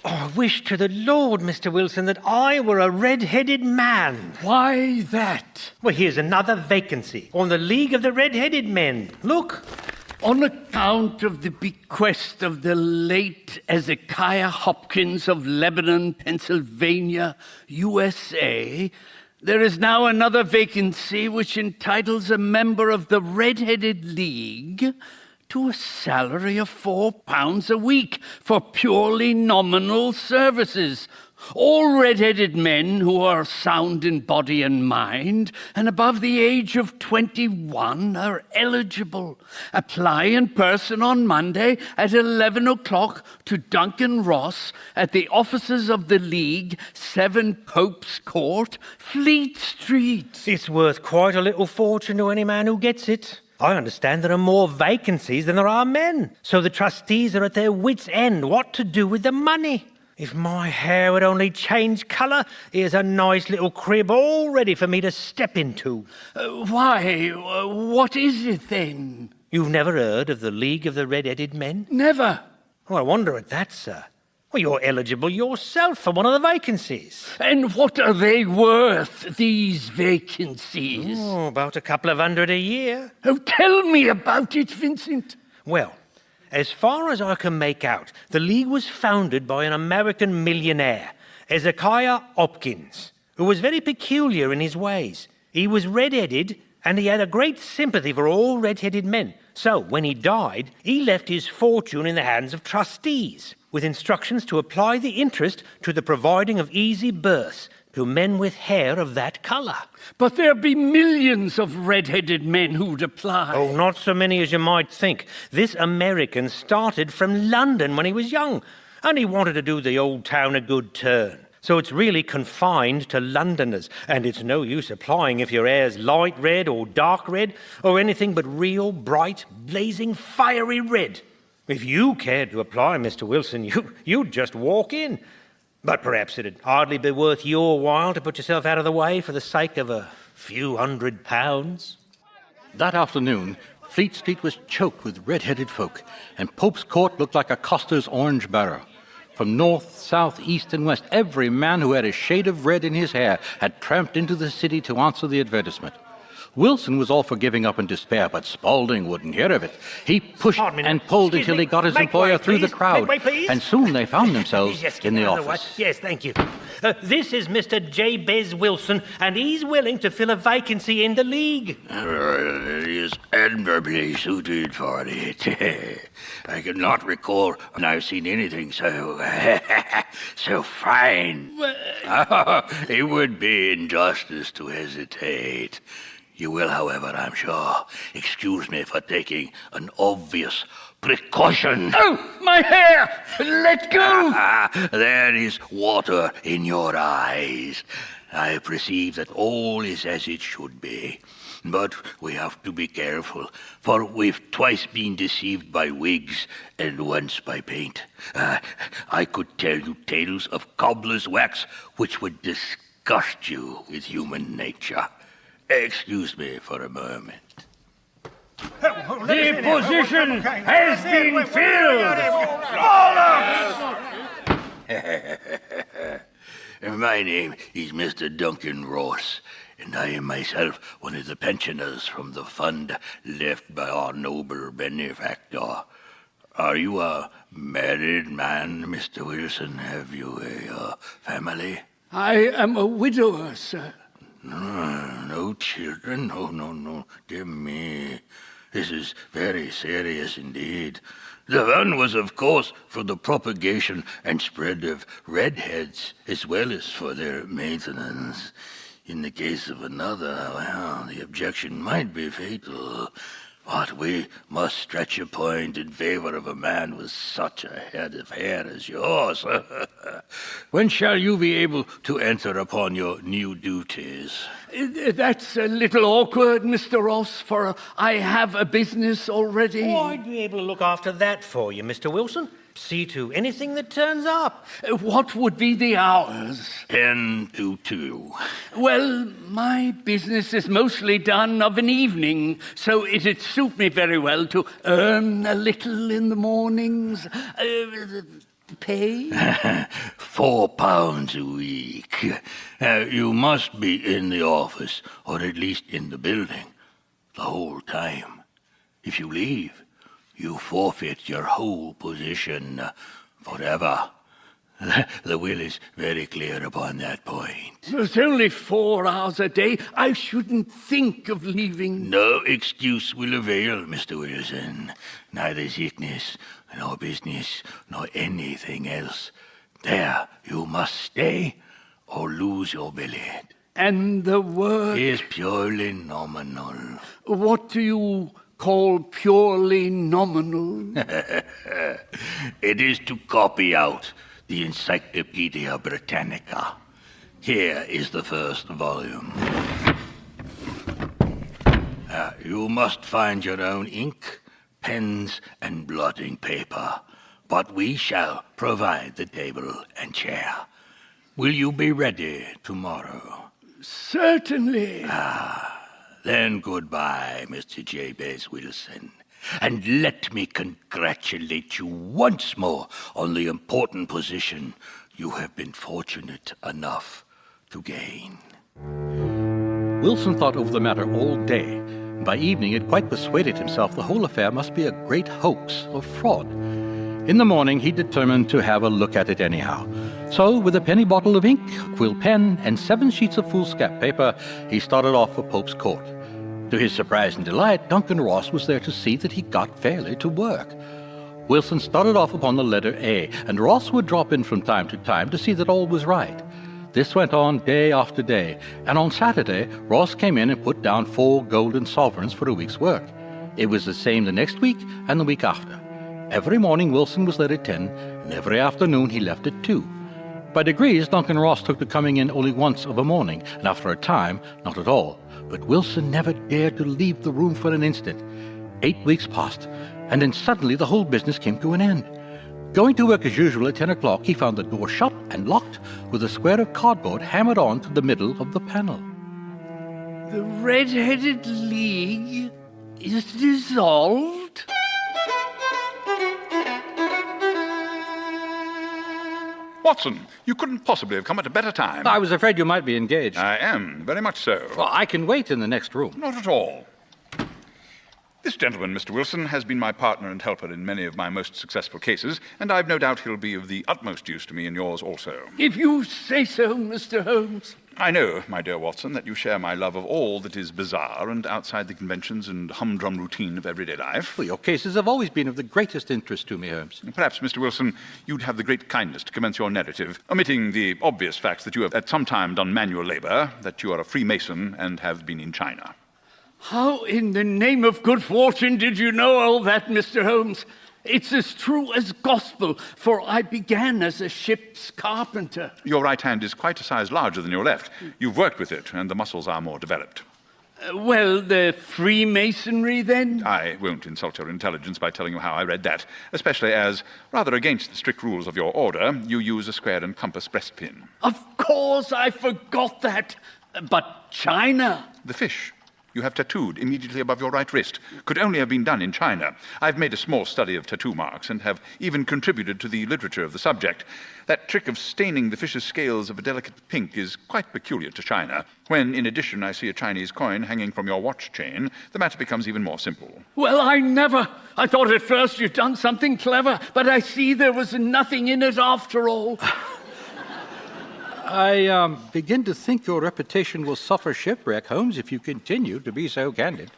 Oh, I wish to the Lord, Mr. Wilson, that I were a red-headed man. Why that? Well, here's another vacancy on the League of the Red-Headed Men. Look. On account of the bequest of the late Ezekiah Hopkins of Lebanon, Pennsylvania, USA, there is now another vacancy which entitles a member of the Red-Headed League to a salary of £4 a week for purely nominal services. All red-headed men who are sound in body and mind and above the age of 21 are eligible. Apply in person on Monday at 11 o'clock to Duncan Ross at the offices of the League, 7 Pope's Court, Fleet Street. It's worth quite a little fortune to any man who gets it. I understand there are more vacancies than there are men, so the trustees are at their wits' end what to do with the money. If my hair would only change colour, here's a nice little crib all ready for me to step into. Why, what is it then? You've never heard of the League of the Red-Headed Men? Never. Oh, I wonder at that, sir. Well, you're eligible yourself for one of the vacancies. And what are they worth, these vacancies? Oh, about $200 a year. Oh, tell me about it, Vincent. Well, as far as I can make out, the League was founded by an American millionaire, Ezekiah Hopkins, who was very peculiar in his ways. He was red-headed, and he had a great sympathy for all red-headed men. So, when he died, he left his fortune in the hands of trustees, with instructions to apply the interest to the providing of easy berths to men with hair of that colour. But there be millions of red-headed men who'd apply. Oh, not so many as you might think. This American started from London when he was young, and he wanted to do the old town a good turn. So it's really confined to Londoners, and it's no use applying if your hair's light red or dark red, or anything but real, bright, blazing, fiery red. If you cared to apply, Mr. Wilson, you'd just walk in. But perhaps it'd hardly be worth your while to put yourself out of the way for the sake of a few £100. That afternoon, Fleet Street was choked with red-headed folk, and Pope's Court looked like a coster's orange barrow. From north, south, east, and west, every man who had a shade of red in his hair had tramped into the city to answer the advertisement. Wilson was all for giving up in despair, but Spaulding wouldn't hear of it. He pushed and pulled until he got his employer through the crowd, and soon they found themselves in the office. Yes, thank you. This is Mr. Jabez Wilson, and he's willing to fill a vacancy in the League. He is admirably suited for it. I cannot recall when I've seen anything so fine. It would be injustice to hesitate. You will, however, I'm sure, excuse me for taking an obvious precaution. Oh, my hair! Let go! There is water in your eyes. I perceive that all is as it should be. But we have to be careful, for we've twice been deceived by wigs and once by paint. I could tell you tales of cobbler's wax which would disgust you with human nature. Excuse me for a moment. The position has been filled! My name is Mr. Duncan Ross, and I am myself one of the pensioners from the fund left by our noble benefactor. Are you a married man, Mr. Wilson? Have you a family? I am a widower, sir. No children? No. Dear me. This is very serious indeed. The fund was, of course, for the propagation and spread of redheads, as well as for their maintenance. In the case of another, well, the objection might be fatal. But we must stretch a point in favor of a man with such a head of hair as yours. When shall you be able to enter upon your new duties? That's a little awkward, Mr. Ross, for I have a business already. Oh, I'd be able to look after that for you, Mr. Wilson. See to anything that turns up. What would be the hours? 10 to 2. Well, my business is mostly done of an evening, so it'd suit me very well to earn a little in the mornings. pay? £4 a week. You must be in the office, or at least in the building, the whole time. If you leave, you forfeit your whole position forever. The will is very clear upon that point. It's only 4 hours a day. I shouldn't think of leaving. No excuse will avail, Mr. Wilson. Neither sickness, nor business, nor anything else. There, you must stay or lose your billet. And the work? Is purely nominal. What do you call purely nominal? It is to copy out the Encyclopedia Britannica. Here is the first volume. You must find your own ink, pens, and blotting paper, but we shall provide the table and chair. Will you be ready tomorrow? Certainly. Then goodbye, Mr. Jabez Wilson. And let me congratulate you once more on the important position you have been fortunate enough to gain. Wilson thought over the matter all day. By evening, he had quite persuaded himself the whole affair must be a great hoax or fraud. In the morning, he determined to have a look at it anyhow. So, with a penny bottle of ink, a quill pen, and 7 sheets of foolscap paper, he started off for Pope's Court. To his surprise and delight, Duncan Ross was there to see that he got fairly to work. Wilson started off upon the letter A, and Ross would drop in from time to time to see that all was right. This went on day after day, and on Saturday, Ross came in and put down 4 golden sovereigns for a week's work. It was the same the next week and the week after. Every morning Wilson was there at 10, and every afternoon he left at 2. By degrees, Duncan Ross took to coming in only once of a morning, and after a time, not at all. But Wilson never dared to leave the room for an instant. 8 weeks passed, and then suddenly the whole business came to an end. Going to work as usual at 10 o'clock, he found the door shut and locked, with a square of cardboard hammered on to the middle of the panel. The Red-Headed League is dissolved? Watson, you couldn't possibly have come at a better time. I was afraid you might be engaged. I am, very much so. Well, I can wait in the next room. Not at all. This gentleman, Mr. Wilson, has been my partner and helper in many of my most successful cases, and I've no doubt he'll be of the utmost use to me in yours also. If you say so, Mr. Holmes. I know, my dear Watson, that you share my love of all that is bizarre and outside the conventions and humdrum routine of everyday life. Well, your cases have always been of the greatest interest to me, Holmes. Perhaps, Mr. Wilson, you'd have the great kindness to commence your narrative, omitting the obvious facts that you have at some time done manual labor, that you are a Freemason, and have been in China. How in the name of good fortune did you know all that, Mr. Holmes? It's as true as gospel, for I began as a ship's carpenter. Your right hand is quite a size larger than your left. You've worked with it, and the muscles are more developed. Well, the Freemasonry, then? I won't insult your intelligence by telling you how I read that, especially as, rather against the strict rules of your order, you use a square and compass breastpin. Of course, I forgot that. But China? The fish you have tattooed immediately above your right wrist could only have been done in China. I've made a small study of tattoo marks and have even contributed to the literature of the subject. That trick of staining the fish's scales of a delicate pink is quite peculiar to China. When, in addition, I see a Chinese coin hanging from your watch chain, the matter becomes even more simple. Well, I thought at first you'd done something clever, but I see there was nothing in it after all. I begin to think your reputation will suffer shipwreck, Holmes, if you continue to be so candid.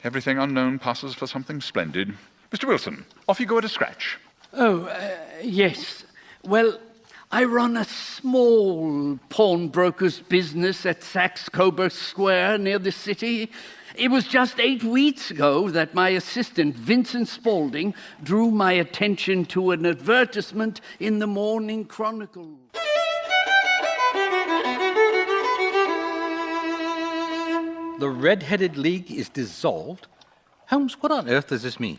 Everything unknown passes for something splendid. Mr. Wilson, off you go at a scratch. Oh, yes. Well, I run a small pawnbroker's business at Saxe-Coburg Square near the city. It was just 8 weeks ago that my assistant, Vincent Spaulding, drew my attention to an advertisement in the Morning Chronicle. The Red-Headed League is dissolved? Holmes, what on earth does this mean?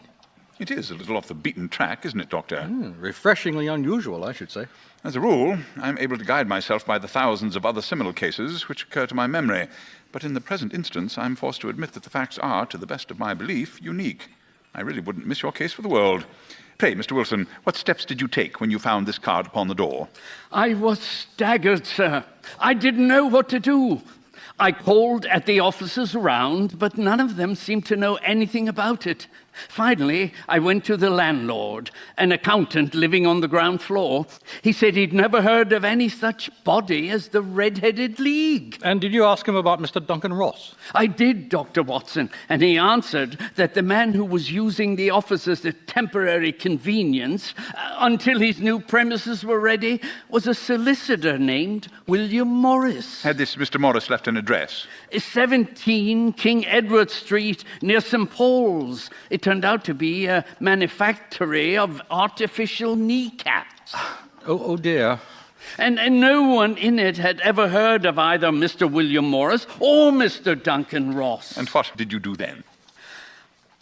It is a little off the beaten track, isn't it, Doctor? Refreshingly unusual, I should say. As a rule, I'm able to guide myself by the thousands of other similar cases which occur to my memory. But in the present instance, I'm forced to admit that the facts are, to the best of my belief, unique. I really wouldn't miss your case for the world. Pray, Mr. Wilson, what steps did you take when you found this card upon the door? I was staggered, sir. I didn't know what to do. I called at the offices around, but none of them seemed to know anything about it. Finally, I went to the landlord, an accountant living on the ground floor. He said he'd never heard of any such body as the Red-Headed League. And did you ask him about Mr. Duncan Ross? I did, Dr. Watson, and he answered that the man who was using the office as a temporary convenience until his new premises were ready was a solicitor named William Morris. Had this Mr. Morris left an address? 17 King Edward Street near St. Paul's. It turned out to be a manufactory of artificial kneecaps. Oh dear. And no one in it had ever heard of either Mr. William Morris or Mr. Duncan Ross. And what did you do then?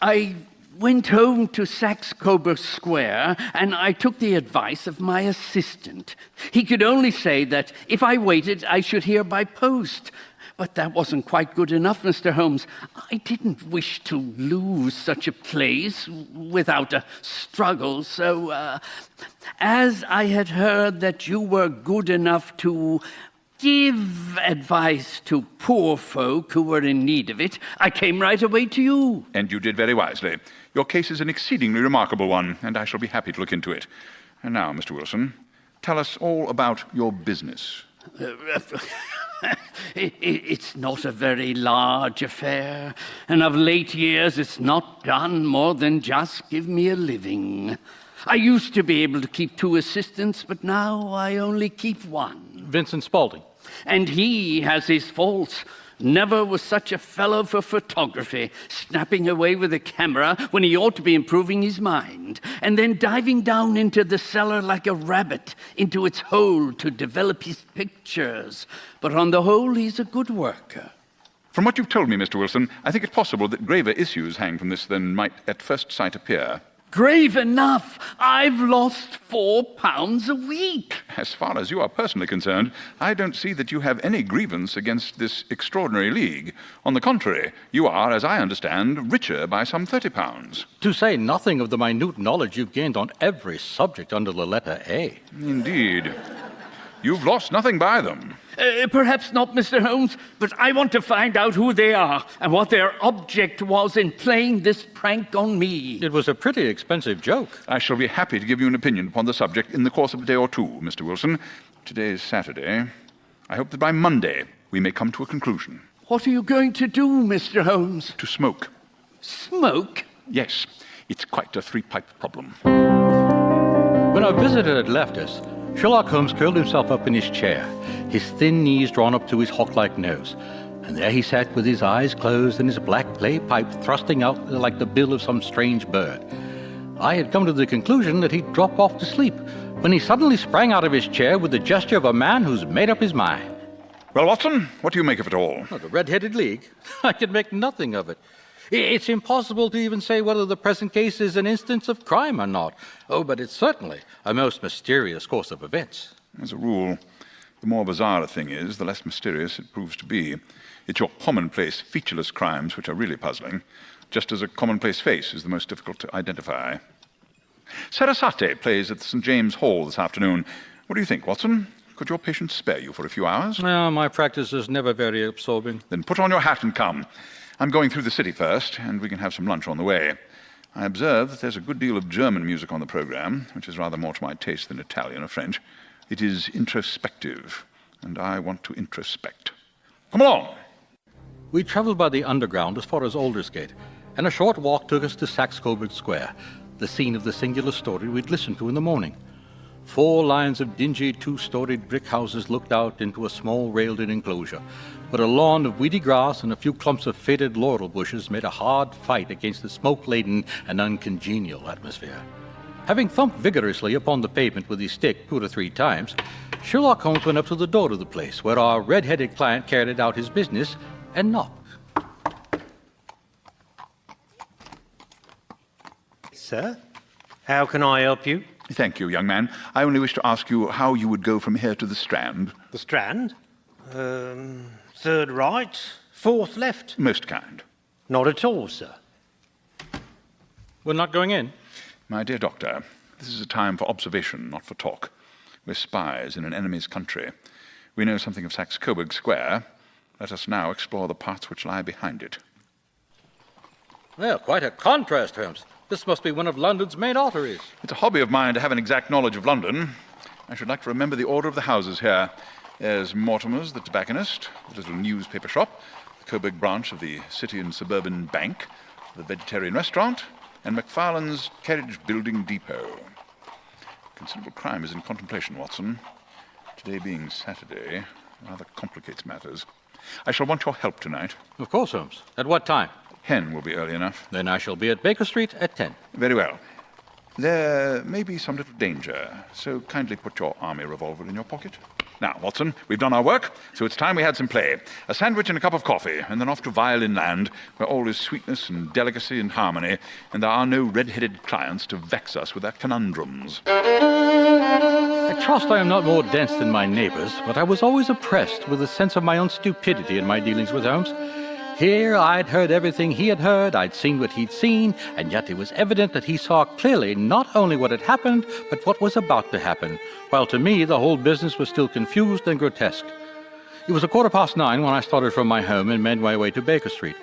I went home to Saxe-Coburg Square, and I took the advice of my assistant. He could only say that if I waited, I should hear by post. But that wasn't quite good enough, Mr. Holmes. I didn't wish to lose such a place without a struggle, so as I had heard that you were good enough to give advice to poor folk who were in need of it, I came right away to you. And you did very wisely. Your case is an exceedingly remarkable one, and I shall be happy to look into it. And now, Mr. Wilson, tell us all about your business. It's not a very large affair, and of late years it's not done more than just give me a living. I used to be able to keep 2 assistants, but now I only keep 1. Vincent Spaulding. And he has his faults. Never was such a fellow for photography, snapping away with a camera when he ought to be improving his mind, and then diving down into the cellar like a rabbit into its hole to develop his pictures. But on the whole, he's a good worker. From what you've told me, Mr. Wilson, I think it possible that graver issues hang from this than might at first sight appear. Grave enough. I've lost £4 a week. As far as you are personally concerned, I don't see that you have any grievance against this extraordinary league. On the contrary, you are, as I understand, richer by some £30. To say nothing of the minute knowledge you've gained on every subject under the letter A. Indeed. You've lost nothing by them. Perhaps not, Mr. Holmes, but I want to find out who they are and what their object was in playing this prank on me. It was a pretty expensive joke. I shall be happy to give you an opinion upon the subject in the course of a day or two, Mr. Wilson. Today is Saturday. I hope that by Monday we may come to a conclusion. What are you going to do, Mr. Holmes? To smoke. Smoke? Yes, it's quite a 3-pipe problem. When our visitor had left us, Sherlock Holmes curled himself up in his chair, his thin knees drawn up to his hawk-like nose. And there he sat with his eyes closed and his black clay pipe thrusting out like the bill of some strange bird. I had come to the conclusion that he'd drop off to sleep when he suddenly sprang out of his chair with the gesture of a man who's made up his mind. Well, Watson, what do you make of it all? Oh, the Red-Headed League? I can make nothing of it. It's impossible to even say whether the present case is an instance of crime or not. Oh, but it's certainly a most mysterious course of events. As a rule, the more bizarre a thing is, the less mysterious it proves to be. It's your commonplace, featureless crimes which are really puzzling, just as a commonplace face is the most difficult to identify. Sarasate plays at the St. James Hall this afternoon. What do you think, Watson? Could your patient spare you for a few hours? No, my practice is never very absorbing. Then put on your hat and come. I'm going through the city first, and we can have some lunch on the way. I observe that there's a good deal of German music on the program, which is rather more to my taste than Italian or French. It is introspective, and I want to introspect. Come along! We travelled by the underground as far as Aldersgate, and a short walk took us to Saxe-Coburg Square, the scene of the singular story we'd listened to in the morning. 4 lines of dingy 2-storied brick houses looked out into a small railed-in enclosure, but a lawn of weedy grass and a few clumps of faded laurel bushes made a hard fight against the smoke-laden and uncongenial atmosphere. Having thumped vigorously upon the pavement with his stick 2 or 3 times, Sherlock Holmes went up to the door of the place, where our red-headed client carried out his business, and knocked. Sir, how can I help you? Thank you, young man. I only wish to ask you how you would go from here to the Strand. The Strand? 3rd right, 4th left. Most kind. Not at all, sir. We're not going in? My dear doctor, this is a time for observation, not for talk. We're spies in an enemy's country. We know something of Saxe-Coburg Square. Let us now explore the parts which lie behind it. Well, quite a contrast, Holmes. This must be one of London's main arteries. It's a hobby of mine to have an exact knowledge of London. I should like to remember the order of the houses here. There's Mortimer's, the tobacconist, the little newspaper shop, the Coburg branch of the City and Suburban Bank, the vegetarian restaurant, and McFarlane's carriage building depot. Considerable crime is in contemplation, Watson. Today being Saturday rather complicates matters. I shall want your help tonight. Of course, Holmes. At what time? 10 will be early enough. Then I shall be at Baker Street at 10. Very well. There may be some little danger, so kindly put your army revolver in your pocket. Now, Watson, we've done our work, so it's time we had some play. A sandwich and a cup of coffee, and then off to Violin Land, where all is sweetness and delicacy and harmony, and there are no red-headed clients to vex us with their conundrums. I trust I am not more dense than my neighbors, but I was always oppressed with a sense of my own stupidity in my dealings with Holmes. Here I'd heard everything he had heard, I'd seen what he'd seen, and yet it was evident that he saw clearly not only what had happened, but what was about to happen, while to me the whole business was still confused and grotesque. It was 9:15 when I started from my home and made my way to Baker Street.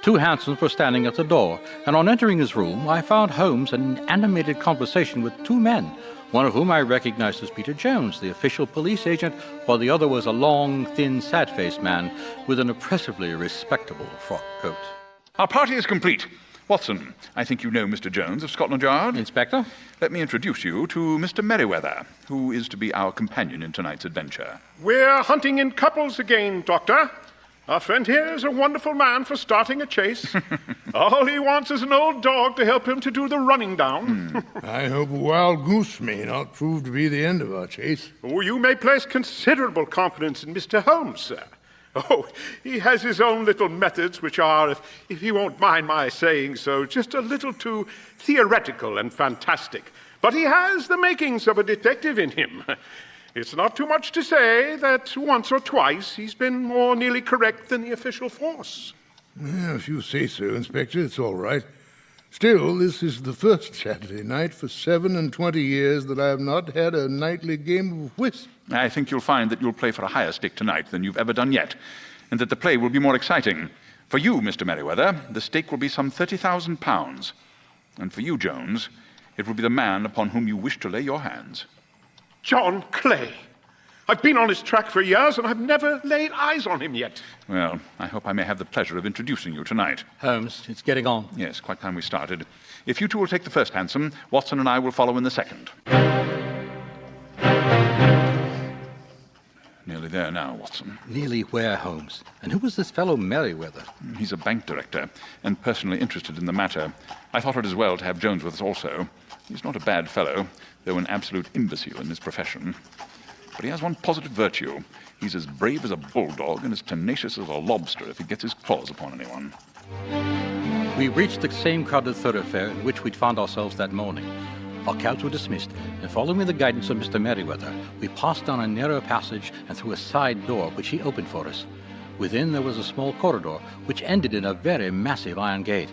2 hansoms were standing at the door, and on entering his room I found Holmes in animated conversation with 2 men, one of whom I recognized as Peter Jones, the official police agent, while the other was a long, thin, sad-faced man with an oppressively respectable frock coat. Our party is complete. Watson, I think you know Mr. Jones of Scotland Yard. Inspector? Let me introduce you to Mr. Merriweather, who is to be our companion in tonight's adventure. We're hunting in couples again, Doctor. Our friend here is a wonderful man for starting a chase. All he wants is an old dog to help him to do the running down. I hope a wild goose may not prove to be the end of our chase. Oh, you may place considerable confidence in Mr. Holmes, sir. Oh, he has his own little methods, which are, if you won't mind my saying so, just a little too theoretical and fantastic. But he has the makings of a detective in him. It's not too much to say that once or twice he's been more nearly correct than the official force. Well, if you say so, Inspector, it's all right. Still, this is the first Saturday night for 27 years that I have not had a nightly game of whist. I think you'll find that you'll play for a higher stake tonight than you've ever done yet, and that the play will be more exciting. For you, Mr. Merriweather, the stake will be some £30,000. And for you, Jones, it will be the man upon whom you wish to lay your hands. John Clay. I've been on his track for years, and I've never laid eyes on him yet. Well, I hope I may have the pleasure of introducing you tonight. Holmes, it's getting on. Yes, quite time we started. If you two will take the first hansom, Watson and I will follow in the second. Nearly there now, Watson. Nearly where, Holmes? And who was this fellow Merriweather? He's a bank director and personally interested in the matter. I thought it as well to have Jones with us also. He's not a bad fellow, though an absolute imbecile in his profession. But he has one positive virtue. He's as brave as a bulldog and as tenacious as a lobster if he gets his claws upon anyone. We reached the same crowded thoroughfare in which we'd found ourselves that morning. Our cabs were dismissed, and following the guidance of Mr. Merriweather, we passed down a narrow passage and through a side door which he opened for us. Within there was a small corridor which ended in a very massive iron gate.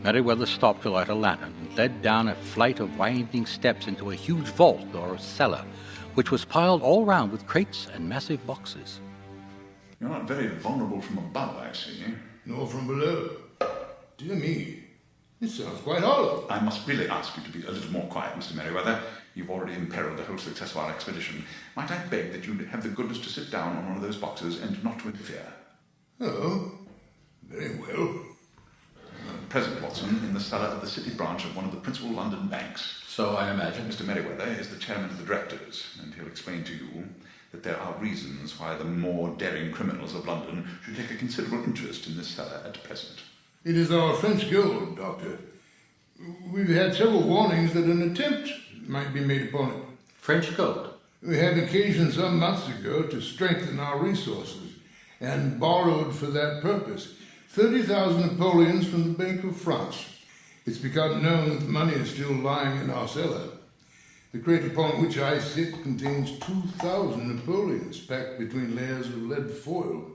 Merriweather stopped to light a lantern and led down a flight of winding steps into a huge vault or cellar, which was piled all round with crates and massive boxes. You're not very vulnerable from above, I see. Nor from below. Dear me, this sounds quite hollow. I must really ask you to be a little more quiet, Mr. Merriweather. You've already imperiled the whole success of our expedition. Might I beg that you have the goodness to sit down on one of those boxes and not to interfere? Oh, very well. Present, Watson, in the cellar of the city branch of one of the principal London banks. So I imagine. Mr. Merriweather is the chairman of the directors, and he'll explain to you that there are reasons why the more daring criminals of London should take a considerable interest in this cellar at present. It is our French Guild, Doctor. We've had several warnings that an attempt might be made upon it. French Guild? We had occasion some months ago to strengthen our resources and borrowed for that purpose 30,000 Napoleons from the Bank of France. It's become known that the money is still lying in our cellar. The crate upon which I sit contains 2,000 Napoleons packed between layers of lead foil.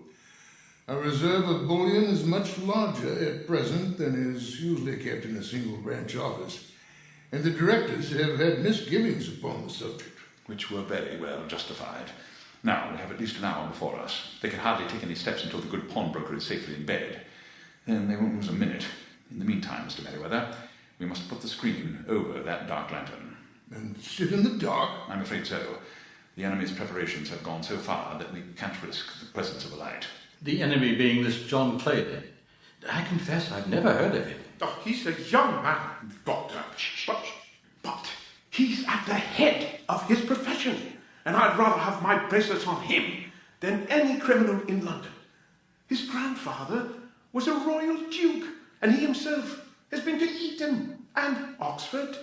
Our reserve of bullion is much larger at present than is usually kept in a single branch office, and the directors have had misgivings upon the subject. Which were very well justified. Now, we have at least an hour before us. They can hardly take any steps until the good pawnbroker is safely in bed. Then they won't lose a minute. In the meantime, Mr. Merriweather, we must put the screen over that dark lantern. And sit in the dark? I'm afraid so. The enemy's preparations have gone so far that we can't risk the presence of a light. The enemy being this John Clay, then? I confess I've never heard of him. Oh, he's a young man, Doctor. But he's at the head of his profession, and I'd rather have my bracelets on him than any criminal in London. His grandfather was a royal duke, and he himself has been to Eton and Oxford.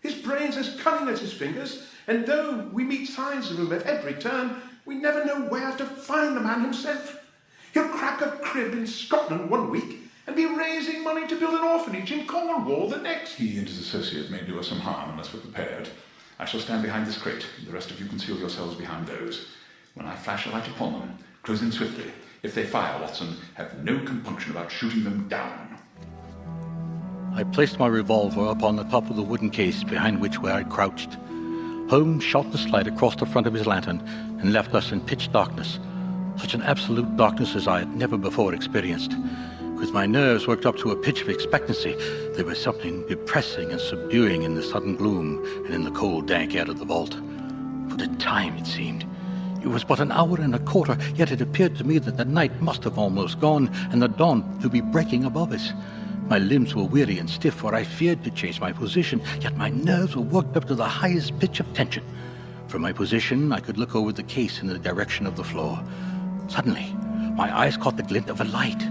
His brain's as cunning as his fingers, and though we meet signs of him at every turn, we never know where to find the man himself. He'll crack a crib in Scotland one week and be raising money to build an orphanage in Cornwall the next. He and his associate may do us some harm unless we're prepared. I shall stand behind this crate. The rest of you conceal yourselves behind those. When I flash a light upon them, close in swiftly. If they fire, Watson, have no compunction about shooting them down. I placed my revolver upon the top of the wooden case behind which I had crouched. Holmes shot the slide across the front of his lantern and left us in pitch darkness, such an absolute darkness as I had never before experienced. With my nerves worked up to a pitch of expectancy, there was something depressing and subduing in the sudden gloom and in the cold, dank air of the vault. What a time it seemed! It was but an hour and a quarter, yet it appeared to me that the night must have almost gone and the dawn to be breaking above us. My limbs were weary and stiff, for I feared to change my position, yet my nerves were worked up to the highest pitch of tension. From my position, I could look over the case in the direction of the floor. Suddenly, my eyes caught the glint of a light.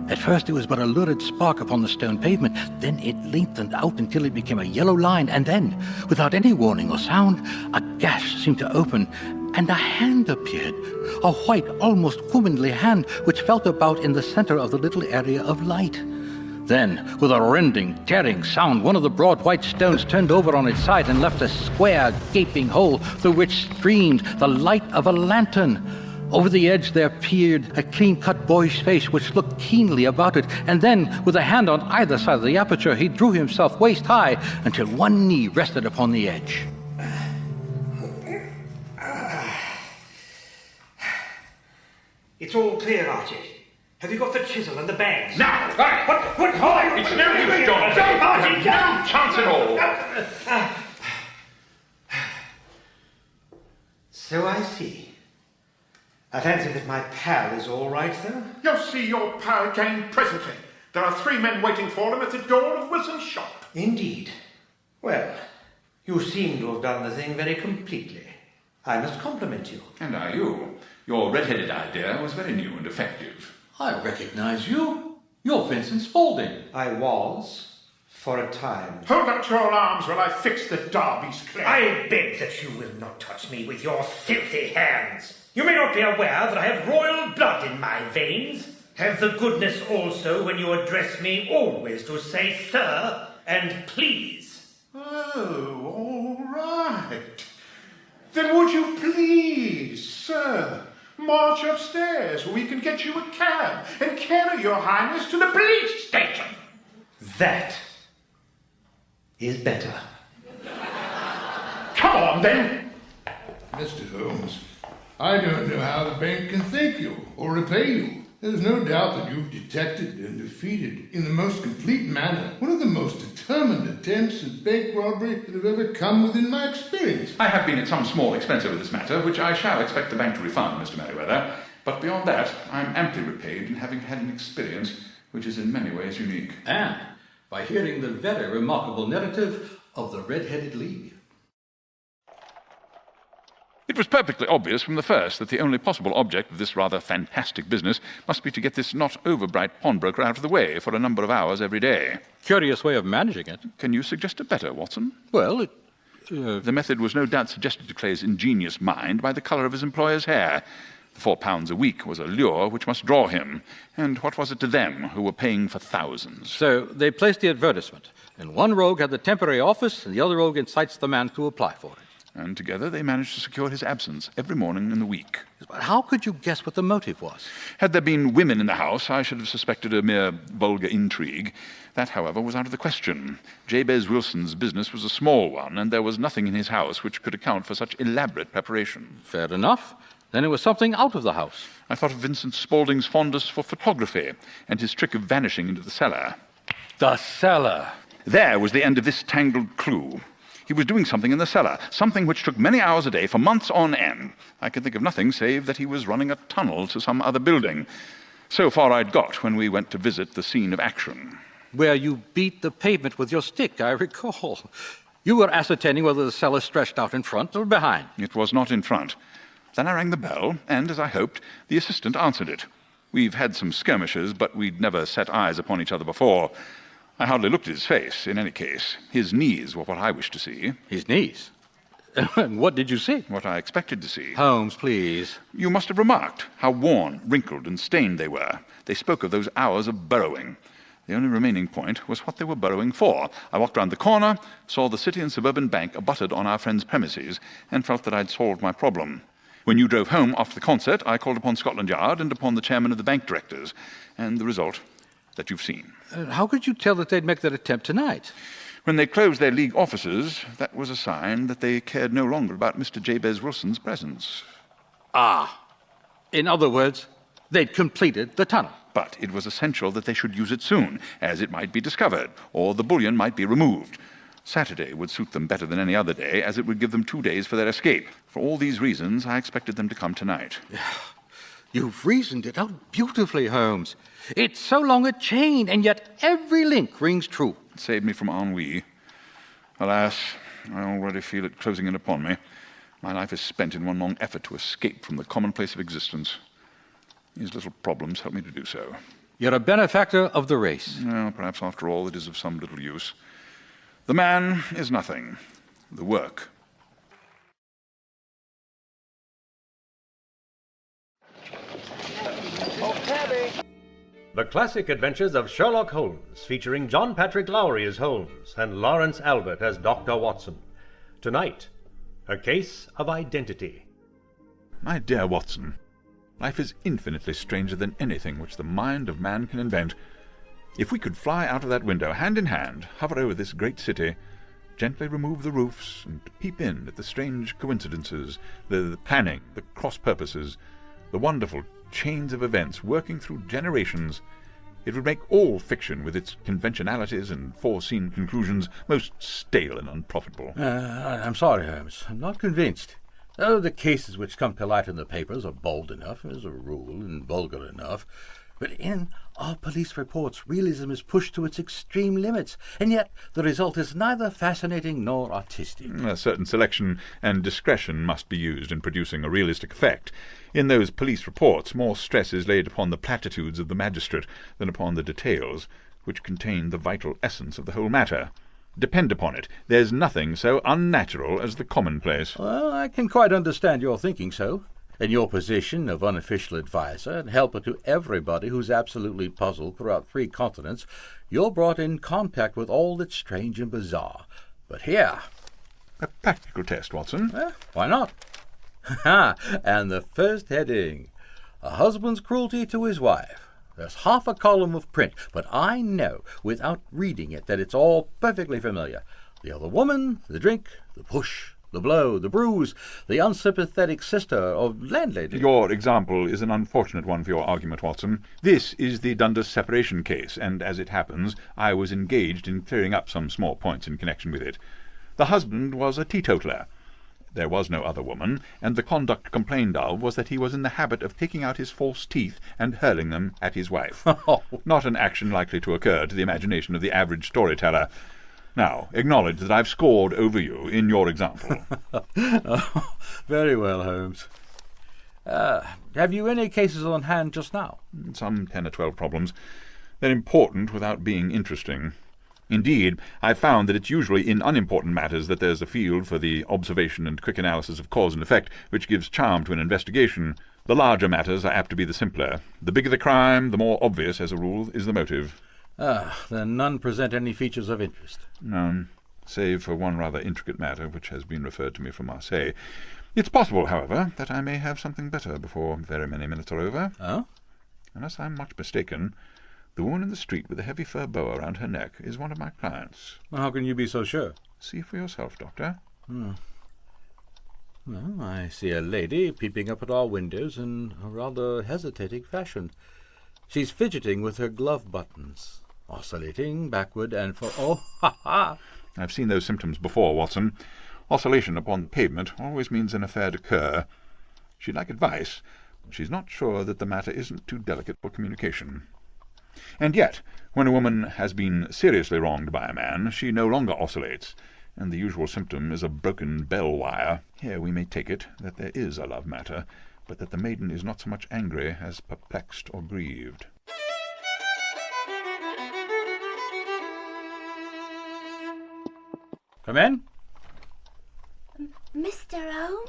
At first, it was but a lurid spark upon the stone pavement. Then it lengthened out until it became a yellow line, and then, without any warning or sound, a gash seemed to open, and a hand appeared, a white, almost womanly hand, which felt about in the center of the little area of light. Then, with a rending, tearing sound, one of the broad white stones turned over on its side and left a square, gaping hole through which streamed the light of a lantern. Over the edge there peered a clean-cut boyish face which looked keenly about it, and then, with a hand on either side of the aperture, he drew himself waist-high until one knee rested upon the edge. It's all clear, Archie. Have you got the chisel and the bags? Now! What? Hold! It's no use, John! Jump, Archie, No jump! chance at all! So I see. I fancy that my pal is all right, though. You'll see your pal again presently. There are 3 men waiting for him at the door of Wilson's shop. Indeed. Well, you seem to have done the thing very completely. I must compliment you. And are you? Your red-headed idea was very new and effective. I recognize you. You're Vincent Spaulding. I was, for a time. Hold out your arms while I fix the Derby's claim. I beg that you will not touch me with your filthy hands. You may not be aware that I have royal blood in my veins. Have the goodness also, when you address me, always to say sir and please. Oh, all right. Then would you please, sir, march upstairs where we can get you a cab and carry your highness to the police station? That is better. Come on, then. Mr. Holmes, I don't know how the bank can thank you or repay you. There's no doubt that you've detected and defeated, in the most complete manner, one of the most determined attempts at bank robbery that have ever come within my experience. I have been at some small expense over this matter, which I shall expect the bank to refund, Mr. Merriweather. But beyond that, I'm amply repaid in having had an experience which is in many ways unique. And by hearing the very remarkable narrative of the Red-Headed League. It was perfectly obvious from the first that the only possible object of this rather fantastic business must be to get this not over-bright pawnbroker out of the way for a number of hours every day. Curious way of managing it. Can you suggest a better, Watson? Well, The method was no doubt suggested to Clay's ingenious mind by the colour of his employer's hair. The £4 a week was a lure which must draw him. And what was it to them, who were paying for thousands? So they placed the advertisement, and one rogue had the temporary office, and the other rogue incites the man to apply for it. And together they managed to secure his absence every morning in the week. But how could you guess what the motive was? Had there been women in the house, I should have suspected a mere vulgar intrigue. That, however, was out of the question. Jabez Wilson's business was a small one, and there was nothing in his house which could account for such elaborate preparation. Fair enough. Then it was something out of the house. I thought of Vincent Spaulding's fondness for photography and his trick of vanishing into the cellar. The cellar. There was the end of this tangled clue. He was doing something in the cellar, something which took many hours a day for months on end. I could think of nothing save that he was running a tunnel to some other building. So far I'd got when we went to visit the scene of action. Where you beat the pavement with your stick, I recall. You were ascertaining whether the cellar stretched out in front or behind. It was not in front. Then I rang the bell, and, as I hoped, the assistant answered it. We've had some skirmishes, but we'd never set eyes upon each other before. I hardly looked at his face, in any case. His knees were what I wished to see. His knees? What did you see? What I expected to see. Holmes, please. You must have remarked how worn, wrinkled, and stained they were. They spoke of those hours of burrowing. The only remaining point was what they were burrowing for. I walked round the corner, saw the City and Suburban Bank abutted on our friend's premises, and felt that I'd solved my problem. When you drove home after the concert, I called upon Scotland Yard and upon the chairman of the bank directors, and the result that you've seen. How could you tell that they'd make that attempt tonight? When they closed their league offices, that was a sign that they cared no longer about Mr. Jabez Wilson's presence. In other words, they'd completed the tunnel. But it was essential that they should use it soon, as it might be discovered, or the bullion might be removed. Saturday would suit them better than any other day, as it would give them 2 days for their escape. For all these reasons, I expected them to come tonight. You've reasoned it out beautifully, Holmes. It's so long a chain, and yet every link rings true. It saved me from ennui. Alas, I already feel it closing in upon me. My life is spent in one long effort to escape from the commonplace of existence. These little problems help me to do so. You're a benefactor of the race. Well, perhaps after all it is of some little use. The man is nothing. The work. The Classic Adventures of Sherlock Holmes, featuring John Patrick Lowry as Holmes and Lawrence Albert as Dr. Watson. Tonight, A Case of Identity. My dear Watson, life is infinitely stranger than anything which the mind of man can invent. If we could fly out of that window, hand in hand, hover over this great city, gently remove the roofs, and peep in at the strange coincidences, the planning, the cross-purposes, the wonderful chains of events working through generations, it would make all fiction, with its conventionalities and foreseen conclusions, most stale and unprofitable. I'm sorry, Holmes. I'm not convinced. Oh, the cases which come to light in the papers are bold enough, as a rule, and vulgar enough. But in our police reports, realism is pushed to its extreme limits, and yet the result is neither fascinating nor artistic. A certain selection and discretion must be used in producing a realistic effect. In those police reports, more stress is laid upon the platitudes of the magistrate than upon the details, which contain the vital essence of the whole matter. Depend upon it, there's nothing so unnatural as the commonplace. Well, I can quite understand your thinking so. In your position of unofficial advisor and helper to everybody who's absolutely puzzled throughout 3 continents, you're brought in contact with all that's strange and bizarre. But here... A practical test, Watson. Why not? And the first heading, A Husband's Cruelty to His Wife. There's half a column of print, but I know, without reading it, that it's all perfectly familiar. The other woman, the drink, the push, the blow, the bruise, the unsympathetic sister of landlady. Your example is an unfortunate one for your argument, Watson. This is the Dundas separation case, and as it happens, I was engaged in clearing up some small points in connection with it. The husband was a teetotaler. There was no other woman, and the conduct complained of was that he was in the habit of taking out his false teeth and hurling them at his wife. Not an action likely to occur to the imagination of the average storyteller. Now, acknowledge that I've scored over you in your example. Very well, Holmes. Have you any cases on hand just now? Some 10 or 12 problems. They're important without being interesting. Indeed, I've found that it's usually in unimportant matters that there's a field for the observation and quick analysis of cause and effect which gives charm to an investigation. The larger matters are apt to be the simpler. The bigger the crime, the more obvious, as a rule, is the motive. Then none present any features of interest. None. save for one rather intricate matter which has been referred to me from Marseille. It's possible, however, that I may have something better before very many minutes are over. Oh? Unless I'm much mistaken, the woman in the street with the heavy fur boa around her neck is one of my clients. Well, how can you be so sure? See for yourself, Doctor. Well, I see a lady peeping up at our windows in a rather hesitating fashion. She's fidgeting with her glove buttons, oscillating backward and for... Oh, ha, ha! I've seen those symptoms before, Watson. Oscillation upon the pavement always means an affair to cur. She'd like advice, but she's not sure that the matter isn't too delicate for communication. And yet, when a woman has been seriously wronged by a man, she no longer oscillates, and the usual symptom is a broken bell wire. Here we may take it that there is a love matter, but that the maiden is not so much angry as perplexed or grieved. Come in. Mr. Holmes?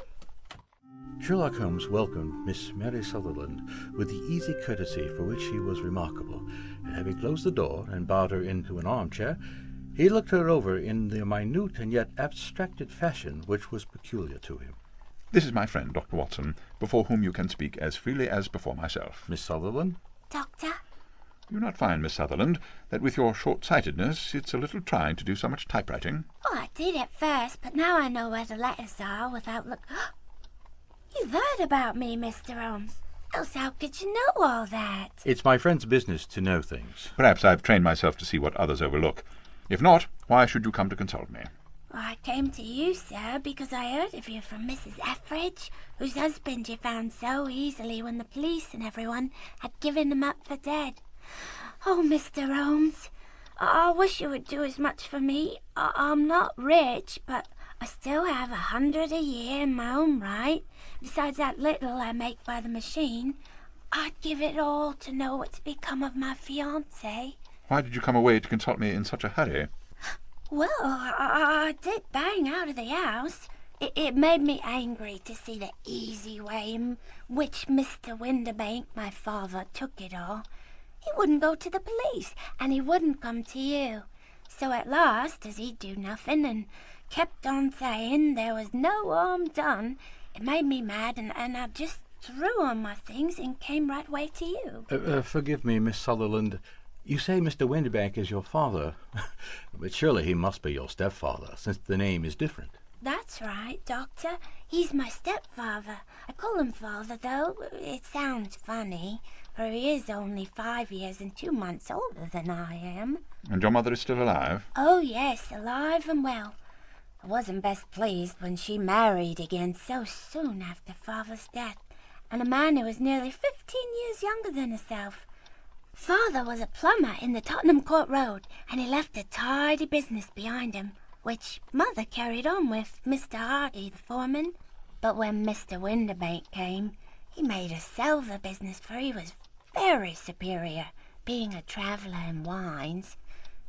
Sherlock Holmes welcomed Miss Mary Sutherland with the easy courtesy for which he was remarkable, and having closed the door and bowed her into an armchair, he looked her over in the minute and yet abstracted fashion which was peculiar to him. This is my friend, Dr. Watson, before whom you can speak as freely as before myself. Miss Sutherland? Doctor? You not find, Miss Sutherland, that with your short-sightedness it's a little trying to do so much typewriting? Oh, I did at first, but now I know where the letters are without look... You've heard about me, Mr. Holmes. Else how could you know all that? It's my friend's business to know things. Perhaps I've trained myself to see what others overlook. If not, why should you come to consult me? Well, I came to you, sir, because I heard of you from Mrs. Etheridge, whose husband you found so easily when the police and everyone had given him up for dead. Oh, Mr. Holmes, I wish you would do as much for me. I'm not rich, but I still have 100 a year in my own right. Besides that little I make by the machine, I'd give it all to know what's become of my fiancé. Why did you come away to consult me in such a hurry? Well, I did bang out of the house. It made me angry to see the easy way in which Mr. Winterbank, my father, took it all. He wouldn't go to the police, and he wouldn't come to you. So at last, as he'd do nothing, and kept on saying there was no harm done, it made me mad, and I just threw on my things and came right away to you. Forgive me, Miss Sutherland. You say Mr. Winterbank is your father, but surely he must be your stepfather, since the name is different. That's right, Doctor. He's my stepfather. I call him father, though. It sounds funny, for he is only 5 years and 2 months older than I am. And your mother is still alive? Oh, yes, alive and well. I wasn't best pleased when she married again so soon after Father's death, and a man who was nearly 15 years younger than herself. Father was a plumber in the Tottenham Court Road, and he left a tidy business behind him, which Mother carried on with Mr. Hardy, the foreman. But when Mr. Winterbank came, he made her sell the business, for he was very superior, being a traveller in wines.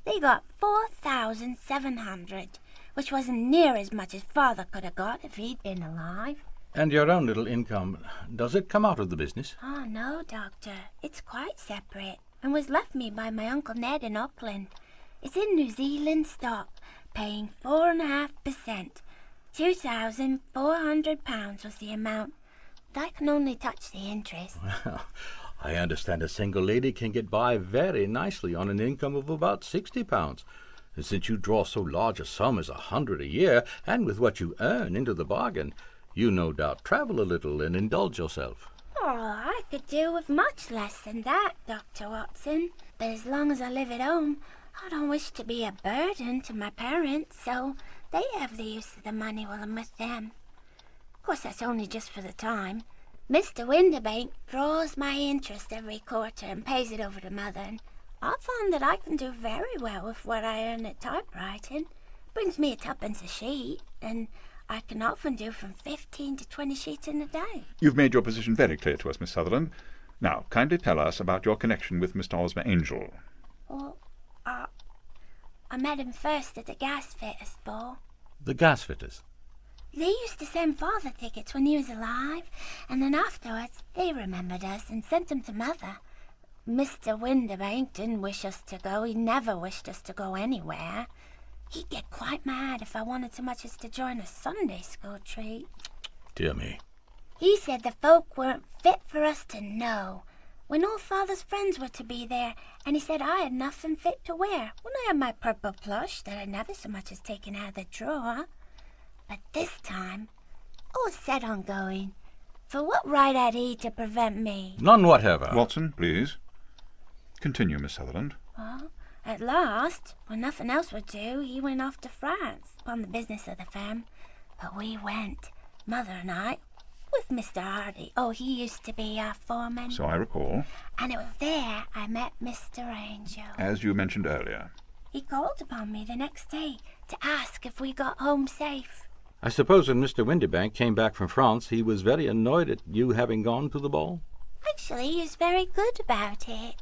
They got 4,700, which wasn't near as much as Father could have got if he'd been alive. And your own little income, does it come out of the business? Oh, no, Doctor. It's quite separate, and was left me by my Uncle Ned in Auckland. It's in New Zealand stock, paying 4.5%. £2,400 was the amount. But I can only touch the interest. Well, I understand a single lady can get by very nicely on an income of about £60. And since you draw so large a sum as 100 a year, and with what you earn into the bargain, you no doubt travel a little and indulge yourself. Oh, I could do with much less than that, Dr. Watson. But as long as I live at home, I don't wish to be a burden to my parents, so they have the use of the money while I'm with them. Of course, that's only just for the time. Mr. Winterbank draws my interest every quarter and pays it over to Mother, and I've found that I can do very well with what I earn at typewriting. Brings me a twopence a sheet, and I can often do from 15 to 20 sheets in a day. You've made your position very clear to us, Miss Sutherland. Now, kindly tell us about your connection with Mr. Ozma Angel. Well, I met him first at the gasfitters' ball. The gasfitters? They used to send Father tickets when he was alive, and then afterwards they remembered us and sent them to Mother. Mr. Winterbank didn't wish us to go. He never wished us to go anywhere. He'd get quite mad if I wanted so much as to join a Sunday school treat. Dear me. He said the folk weren't fit for us to know, when all Father's friends were to be there, and he said I had nothing fit to wear when I had my purple plush that I'd never so much as taken out of the drawer. But this time, I was set on going, for what right had he to prevent me? None whatever. Watson, please. Continue, Miss Sutherland. Well, at last, when nothing else would do, he went off to France upon the business of the farm. But we went, Mother and I, with Mr. Hardy. Oh, he used to be our foreman. So I recall. And it was there I met Mr. Angel. As you mentioned earlier. He called upon me the next day to ask if we got home safe. I suppose when Mr. Windibank came back from France, he was very annoyed at you having gone to the ball? Actually, he was very good about it.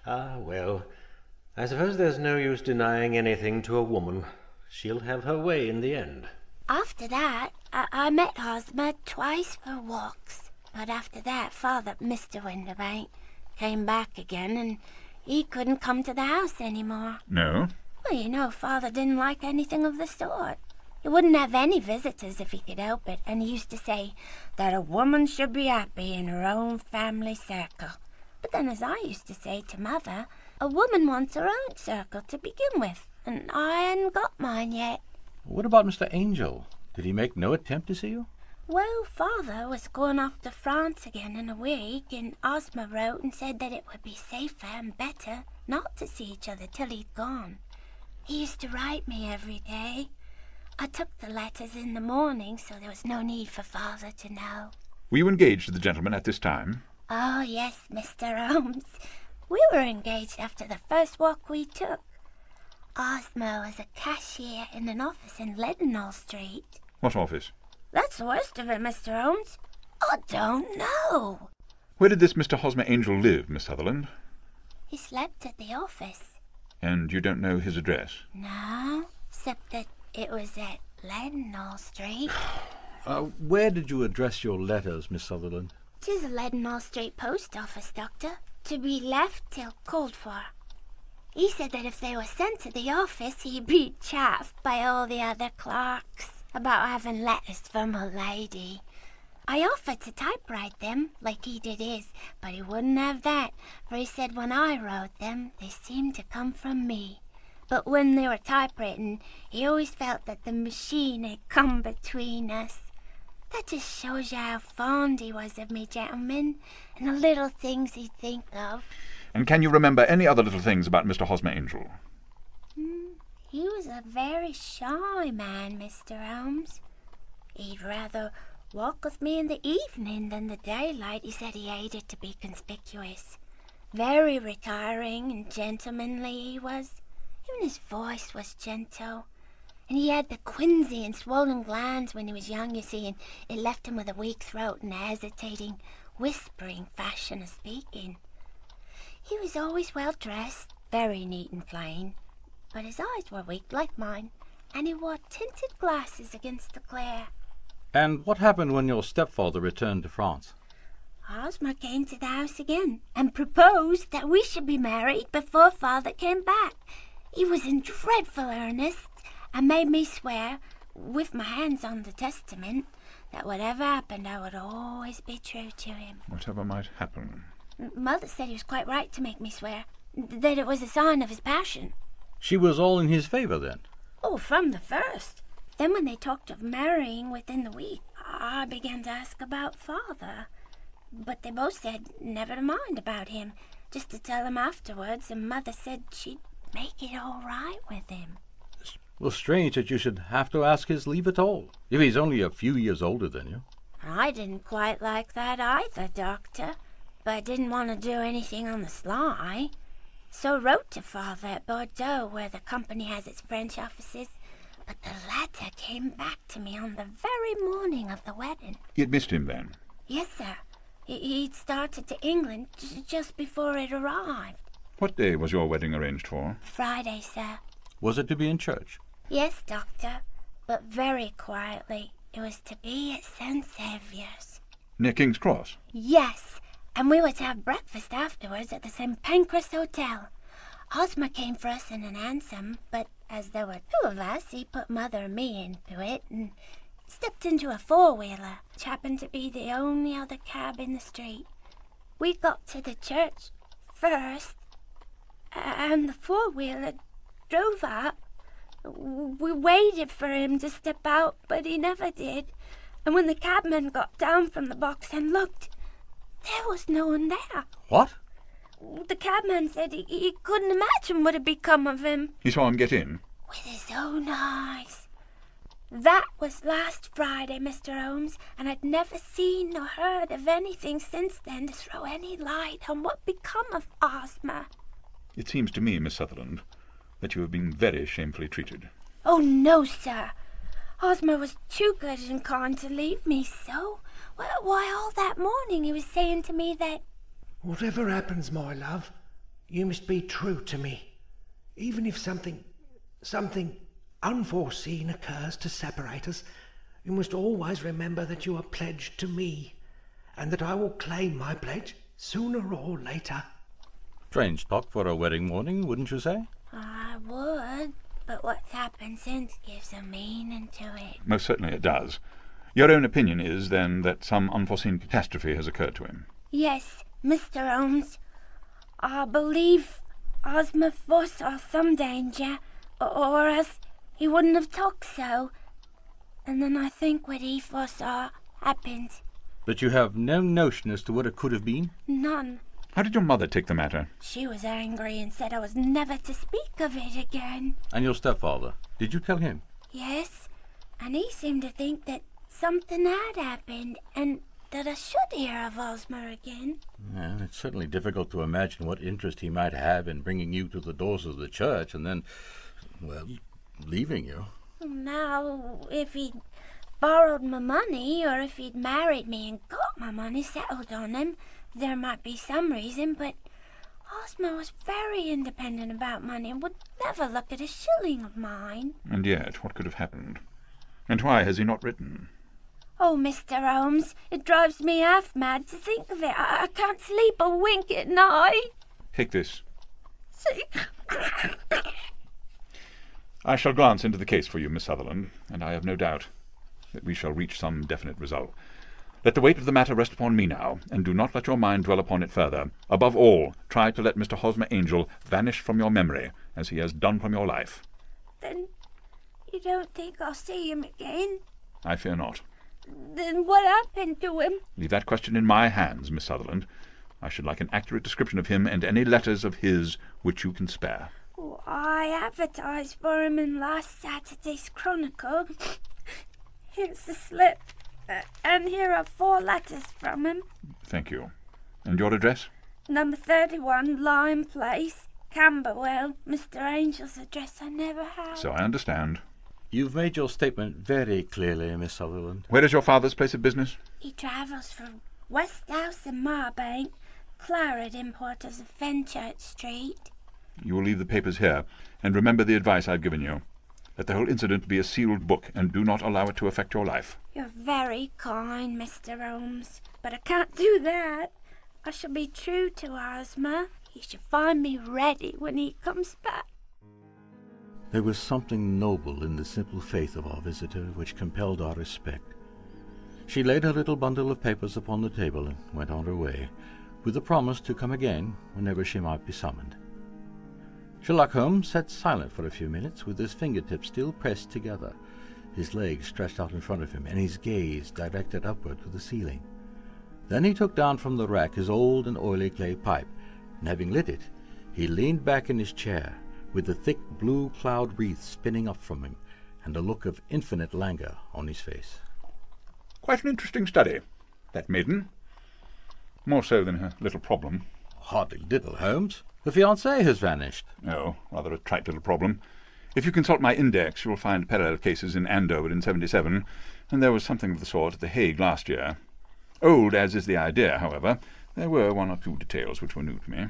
Ah, well, I suppose there's no use denying anything to a woman. She'll have her way in the end. After that, I met Ozma twice for walks. But after that, Mr. Windibank, came back again, and he couldn't come to the house anymore. No? Well, you know, Father didn't like anything of the sort. He wouldn't have any visitors if he could help it, and he used to say that a woman should be happy in her own family circle. But then, as I used to say to Mother, a woman wants her own circle to begin with, and I hadn't got mine yet. What about Mr. Angel? Did he make no attempt to see you? Well, Father was going off to France again in a week, and Ozma wrote and said that it would be safer and better not to see each other till he'd gone. He used to write me every day. I took the letters in the morning, so there was no need for Father to know. Were you engaged to the gentleman at this time? Oh, yes, Mr. Holmes. We were engaged after the first walk we took. Ozma was a cashier in an office in Leadenhall Street. What office? That's the worst of it, Mr. Holmes. I don't know. Where did this Mr. Hosmer Angel live, Miss Sutherland? He slept at the office. And you don't know his address? No, except that it was at Leadenhall Street. Where did you address your letters, Miss Sutherland? To the Leadenhall Street post office, Doctor, to be left till called for. He said that if they were sent to the office, he'd be chaffed by all the other clerks about having letters from a lady. I offered to typewrite them, like he did his, but he wouldn't have that, for he said when I wrote them, they seemed to come from me. But when they were typewritten, he always felt that the machine had come between us. That just shows you how fond he was of me, gentlemen, and the little things he'd think of. And can you remember any other little things about Mr. Hosmer Angel? He was a very shy man, Mr. Holmes. He'd rather walk with me in the evening than the daylight. He said he hated to be conspicuous. Very retiring and gentlemanly he was. Even his voice was gentle. And he had the quinsy and swollen glands when he was young, you see, and it left him with a weak throat and a hesitating, whispering fashion of speaking. He was always well dressed, very neat and plain, but his eyes were weak like mine, and he wore tinted glasses against the glare. And what happened when your stepfather returned to France? Ozma came to the house again and proposed that we should be married before Father came back. He was in dreadful earnest and made me swear, with my hands on the testament, that whatever happened I would always be true to him. Whatever might happen. Mother said he was quite right to make me swear, that it was a sign of his passion. She was all in his favor, then? Oh, from the first. Then when they talked of marrying within the week, I began to ask about Father. But they both said never to mind about him, just to tell him afterwards, and Mother said she'd make it all right with him. Well, strange that you should have to ask his leave at all, if he's only a few years older than you. I didn't quite like that either, Doctor, but I didn't want to do anything on the sly. So wrote to Father at Bordeaux, where the company has its French offices, but the letter came back to me on the very morning of the wedding. You'd missed him then? Yes, sir. He'd started to England just before it arrived. What day was your wedding arranged for? Friday, sir. Was it to be in church? Yes, Doctor, but very quietly. It was to be at St. Saviour's. Near King's Cross? Yes, and we were to have breakfast afterwards at the St. Pancras Hotel. Hosmer came for us in an hansom, but as there were two of us, he put Mother and me into it and stepped into a four-wheeler, which happened to be the only other cab in the street. We got to the church first, and the four-wheeler drove up. We waited for him to step out, but he never did. And when the cabman got down from the box and looked, there was no one there. What? The cabman said he couldn't imagine what had become of him. He saw him get in? With his own eyes. That was last Friday, Mr. Holmes, and I'd never seen nor heard of anything since then to throw any light on what become of Hosmer. It seems to me, Miss Sutherland, that you have been very shamefully treated. Oh, no, sir. Hosmer was too good and kind to leave me so. Why, all that morning he was saying to me that... Whatever happens, my love, you must be true to me. Even if something unforeseen occurs to separate us, you must always remember that you are pledged to me, and that I will claim my pledge sooner or later. Strange talk for a wedding morning, wouldn't you say? I would, but what's happened since gives a meaning to it. Most certainly it does. Your own opinion is, then, that some unforeseen catastrophe has occurred to him. Yes, Mr. Holmes. I believe Hosmer foresaw some danger, or else he wouldn't have talked so. And then I think what he foresaw happened. But you have no notion as to what it could have been? None. How did your mother take the matter? She was angry and said I was never to speak of it again. And your stepfather? Did you tell him? Yes, and he seemed to think that something had happened, and that I should hear of Hosmer again. Well, it's certainly difficult to imagine what interest he might have in bringing you to the doors of the church and then, well, leaving you. Now, if he'd borrowed my money, or if he'd married me and got my money settled on him, there might be some reason, but Hosmer was very independent about money and would never look at a shilling of mine. And yet, what could have happened? And why has he not written? Oh, Mr. Holmes, it drives me half mad to think of it. I can't sleep a wink at night. Take this. See? I shall glance into the case for you, Miss Sutherland, and I have no doubt that we shall reach some definite result. Let the weight of the matter rest upon me now, and do not let your mind dwell upon it further. Above all, try to let Mr. Hosmer Angel vanish from your memory, as he has done from your life. Then you don't think I'll see him again? I fear not. Then what happened to him? Leave that question in my hands, Miss Sutherland. I should like an accurate description of him and any letters of his which you can spare. Oh, I advertised for him in last Saturday's Chronicle. Here's the slip, and here are 4 letters from him. Thank you. And your address? Number 31, Lime Place, Camberwell. Mr. Angel's address I never had. So I understand. You've made your statement very clearly, Miss Sutherland. Where is your father's place of business? He travels from Westhouse and Marbank, claret importers of Fenchurch Street. You will leave the papers here, and remember the advice I've given you. Let the whole incident be a sealed book, and do not allow it to affect your life. You're very kind, Mr. Holmes, but I can't do that. I shall be true to Hosmer. He shall find me ready when he comes back. There was something noble in the simple faith of our visitor which compelled our respect. She laid her little bundle of papers upon the table and went on her way, with a promise to come again whenever she might be summoned. Sherlock Holmes sat silent for a few minutes, with his fingertips still pressed together, his legs stretched out in front of him, and his gaze directed upward to the ceiling. Then he took down from the rack his old and oily clay pipe, and having lit it, he leaned back in his chair, with the thick blue cloud wreath spinning up from him, and a look of infinite languor on his face. Quite an interesting study, that maiden. More so than her little problem. Hardly little, Holmes. The fiancée has vanished. Oh, rather a trite little problem. If you consult my index, you will find parallel cases in Andover in 77, and there was something of the sort at The Hague last year. Old as is the idea, however, there were 1 or 2 details which were new to me.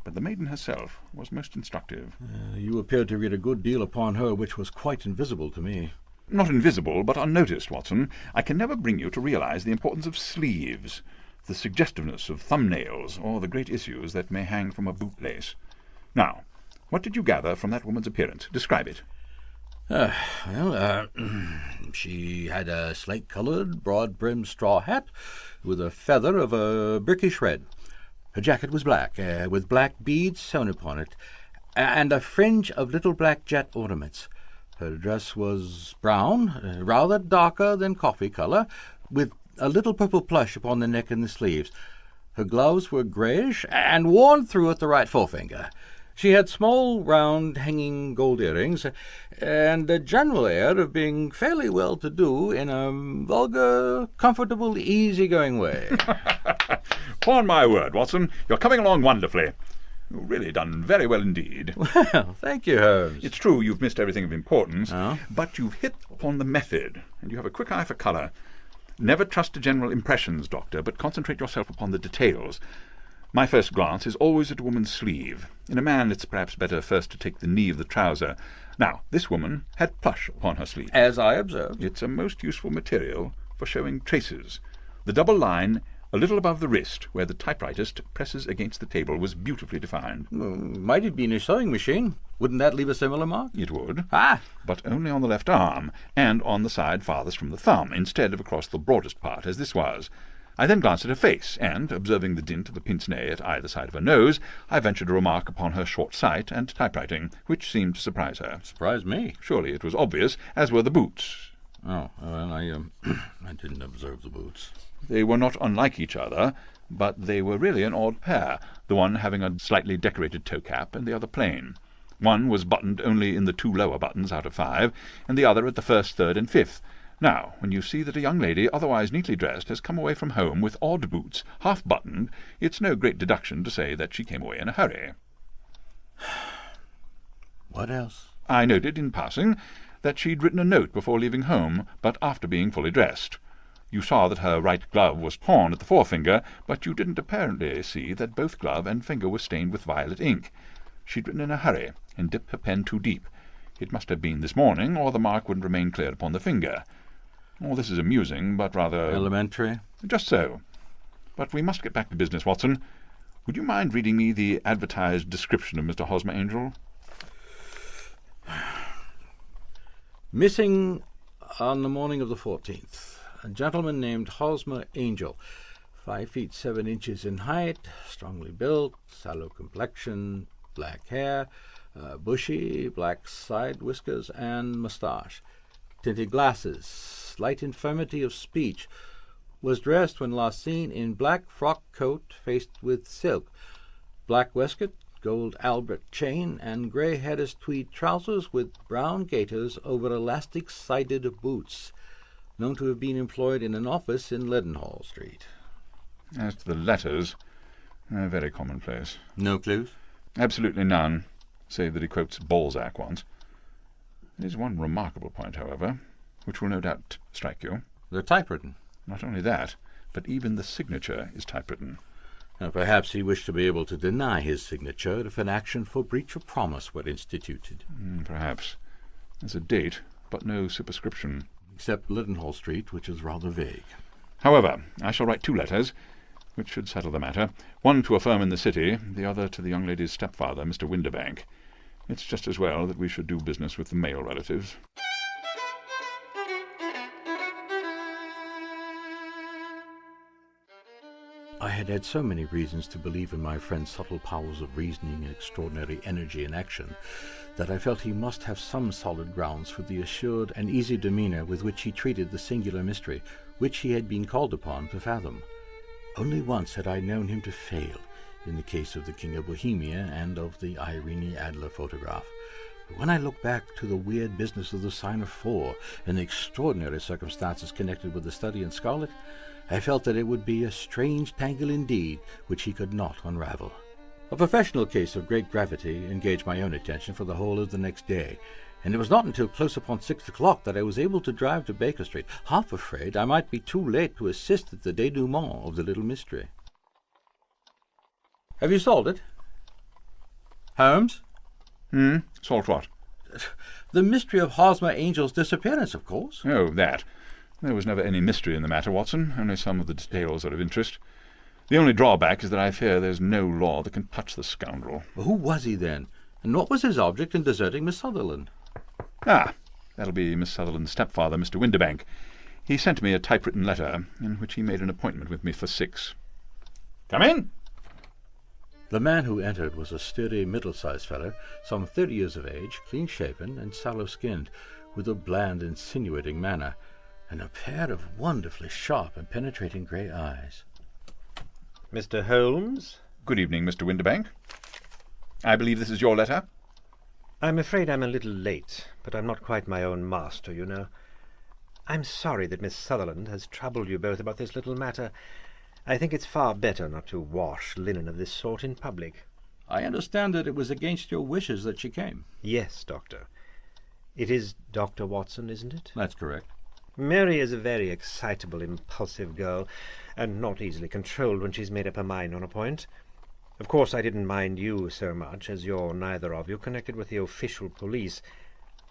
But the maiden herself was most instructive. You appeared to read a good deal upon her which was quite invisible to me. Not invisible, but unnoticed, Watson. I can never bring you to realize the importance of sleeves, the suggestiveness of thumbnails, or the great issues that may hang from a bootlace. Now, What did you gather from that woman's appearance? Describe it. She had a slate-coloured, broad-brimmed straw hat with a feather of a brickish red. Her jacket was black, with black beads sewn upon it, and a fringe of little black jet ornaments. Her dress was brown, rather darker than coffee colour, with a little purple plush upon the neck and the sleeves. Her gloves were greyish and worn through at the right forefinger. She had small, round, hanging gold earrings, and a general air of being fairly well-to-do in a vulgar, comfortable, easy-going way. Upon my word, Watson, you're coming along wonderfully. You've really done very well indeed. Well, thank you, Holmes. It's true you've missed everything of importance, Oh? but you've hit upon the method, and you have a quick eye for colour. Never trust to general impressions, Doctor, but concentrate yourself upon the details. My first glance is always at a woman's sleeve. In a man, it's perhaps better first to take the knee of the trouser. Now, this woman had plush upon her sleeve. As I observed. It's a most useful material for showing traces. The double line, a little above the wrist, where the typewritist presses against the table, was beautifully defined. Might it be in a sewing machine? Wouldn't that leave a similar mark? It would. Ah! But only on the left arm, and on the side farthest from the thumb, instead of across the broadest part, as this was. I then glanced at her face, and, observing the dint of the pince-nez at either side of her nose, I ventured a remark upon her short sight and typewriting, which seemed to surprise her. Surprised me. Surely it was obvious, as were the boots. Oh, well, I didn't observe the boots. They were not unlike each other, but they were really an odd pair, the one having a slightly decorated toe-cap and the other plain. One was buttoned only in the 2 lower buttons out of 5, and the other at the 1st, 3rd, and 5th. Now, when you see that a young lady, otherwise neatly dressed, has come away from home with odd boots, half-buttoned, it's no great deduction to say that she came away in a hurry. What else? I noted, in passing, that she'd written a note before leaving home, but after being fully dressed. You saw that her right glove was torn at the forefinger, but you didn't apparently see that both glove and finger were stained with violet ink. She'd written in a hurry, and dipped her pen too deep. It must have been this morning, or the mark wouldn't remain clear upon the finger. All this is amusing, but rather... Elementary? Just so. But we must get back to business, Watson. Would you mind reading me the advertised description of Mr. Hosmer Angel? Missing on the morning of the 14th. A gentleman named Hosmer Angel, 5 feet 7 inches in height, strongly built, sallow complexion, black hair, bushy black side whiskers and moustache, tinted glasses, slight infirmity of speech, was dressed when last seen in black frock coat faced with silk, black waistcoat, gold Albert chain, and grey-headed tweed trousers with brown gaiters over elastic-sided boots, known to have been employed in an office in Leadenhall Street. As to the letters, they're very commonplace. No clues? Absolutely none, save that he quotes Balzac once. There is one remarkable point, however, which will no doubt strike you. They're typewritten. Not only that, but even the signature is typewritten. Now, perhaps he wished to be able to deny his signature if an action for breach of promise were instituted. Perhaps. There's a date, but no superscription. Except Leadenhall Street, which is rather vague. However, I shall write 2 letters, which should settle the matter. One to a firm in the city, the other to the young lady's stepfather, Mr. Winderbank. It's just as well that we should do business with the male relatives. I had had so many reasons to believe in my friend's subtle powers of reasoning and extraordinary energy in action that I felt he must have some solid grounds for the assured and easy demeanour with which he treated the singular mystery which he had been called upon to fathom. Only once had I known him to fail, in the case of the King of Bohemia and of the Irene Adler photograph. But when I look back to the weird business of the sign of 4 and the extraordinary circumstances connected with the study in scarlet, I felt that it would be a strange tangle indeed which he could not unravel. A professional case of great gravity engaged my own attention for the whole of the next day, and it was not until close upon 6 o'clock that I was able to drive to Baker Street, half afraid I might be too late to assist at the denouement of the little mystery. Have you solved it? Holmes? Solved what? The mystery of Hosmer Angel's disappearance, of course. Oh, that. There was never any mystery in the matter, Watson, only some of the details are of interest. The only drawback is that I fear there's no law that can touch the scoundrel. Well, who was he, then? And what was his object in deserting Miss Sutherland? Ah, that'll be Miss Sutherland's stepfather, Mr. Windibank. He sent me a typewritten letter in which he made an appointment with me for 6. Come in. The man who entered was a sturdy, middle-sized fellow, some 30 years of age, clean-shaven and sallow-skinned, with a bland, insinuating manner, and a pair of wonderfully sharp and penetrating grey eyes. Mr. Holmes? Good evening, Mr. Windibank. I believe this is your letter? I'm afraid I'm a little late, but I'm not quite my own master, you know. I'm sorry that Miss Sutherland has troubled you both about this little matter. I think it's far better not to wash linen of this sort in public. I understand that it was against your wishes that she came. Yes, Doctor. It is Dr. Watson, isn't it? That's correct. Mary is a very excitable, impulsive girl, and not easily controlled when she's made up her mind on a point. Of course, I didn't mind you so much, as you're neither of you connected with the official police,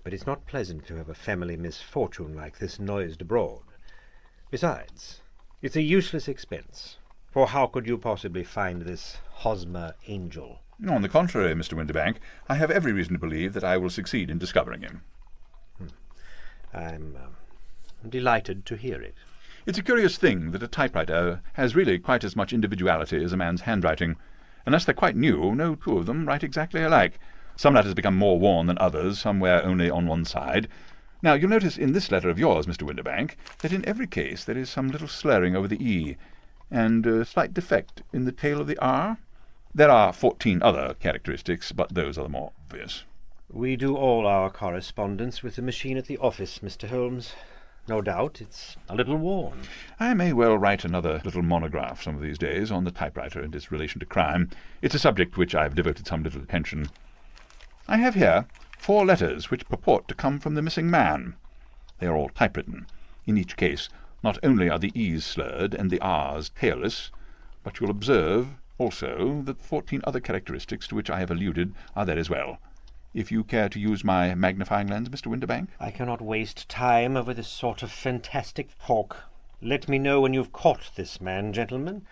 but it's not pleasant to have a family misfortune like this noised abroad. Besides, it's a useless expense, for how could you possibly find this Hosmer Angel? On the contrary, Mr. Windibank, I have every reason to believe that I will succeed in discovering him. I'm delighted to hear it. It's a curious thing that a typewriter has really quite as much individuality as a man's handwriting. Unless they're quite new, no two of them write exactly alike. Some letters become more worn than others, some wear only on one side. Now, you'll notice in this letter of yours, Mr. Windibank, that in every case there is some little slurring over the E, and a slight defect in the tail of the R. There are 14 other characteristics, but those are the more obvious. We do all our correspondence with the machine at the office, Mr. Holmes. No doubt it's a little worn. I may well write another little monograph some of these days on the typewriter and its relation to crime. It's a subject which I've devoted some little attention. I have here 4 letters which purport to come from the missing man. They are all typewritten. In each case, not only are the E's slurred and the R's tailless, but you'll observe also that 14 other characteristics to which I have alluded are there as well. If you care to use my magnifying lens, Mr. Windibank. I cannot waste time over this sort of fantastic talk. Let me know when you've caught this man, gentlemen,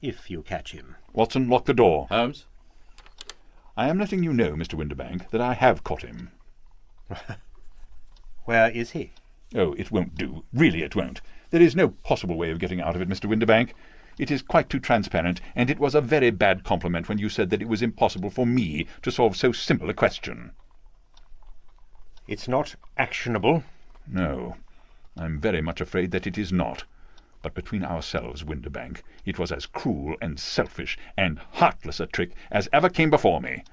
if you catch him. Watson, lock the door. Holmes? I am letting you know, Mr. Windibank, that I have caught him. Where is he? Oh, it won't do. Really, it won't. There is no possible way of getting out of it, Mr. Windibank. It is quite too transparent, and it was a very bad compliment when you said that it was impossible for me to solve so simple a question. It's not actionable. No, I'm very much afraid that it is not. But between ourselves, Windibank, it was as cruel and selfish and heartless a trick as ever came before me.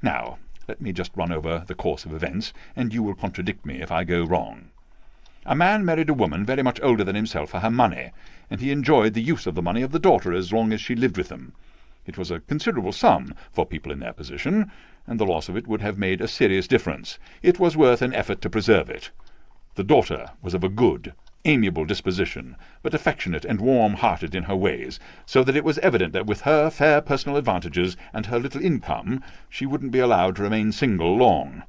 Now, let me just run over the course of events, and you will contradict me if I go wrong. A man married a woman very much older than himself for her money, and he enjoyed the use of the money of the daughter as long as she lived with him. It was a considerable sum for people in their position, and the loss of it would have made a serious difference. It was worth an effort to preserve it. The daughter was of a good, amiable disposition, but affectionate and warm-hearted in her ways, so that it was evident that with her fair personal advantages and her little income, she wouldn't be allowed to remain single long.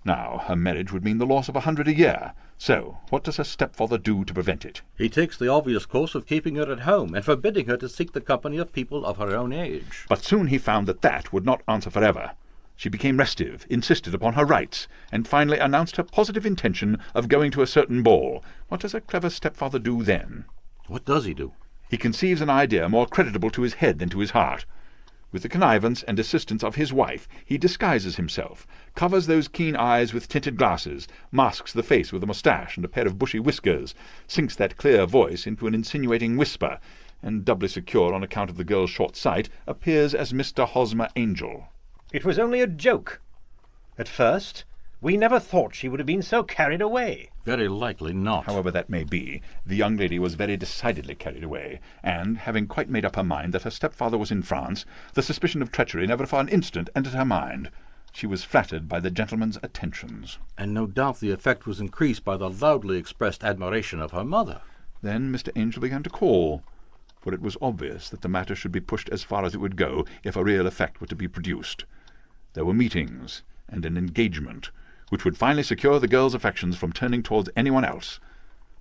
Now, her marriage would mean the loss of 100 a year. So, what does her stepfather do to prevent it? He takes the obvious course of keeping her at home and forbidding her to seek the company of people of her own age. But soon he found that that would not answer forever. She became restive, insisted upon her rights, and finally announced her positive intention of going to a certain ball. What does a clever stepfather do then? What does he do? He conceives an idea more creditable to his head than to his heart. With the connivance and assistance of his wife, he disguises himself, covers those keen eyes with tinted glasses, masks the face with a moustache and a pair of bushy whiskers, sinks that clear voice into an insinuating whisper, and, doubly secure on account of the girl's short sight, appears as Mr. Hosmer Angel. It was only a joke. At first, we never thought she would have been so carried away. Very likely not. However that may be, the young lady was very decidedly carried away, and, having quite made up her mind that her stepfather was in France, the suspicion of treachery never for an instant entered her mind. She was flattered by the gentleman's attentions. And no doubt the effect was increased by the loudly expressed admiration of her mother. Then Mr. Angel began to call, for it was obvious that the matter should be pushed as far as it would go if a real effect were to be produced. There were meetings and an engagement, which would finally secure the girl's affections from turning towards anyone else.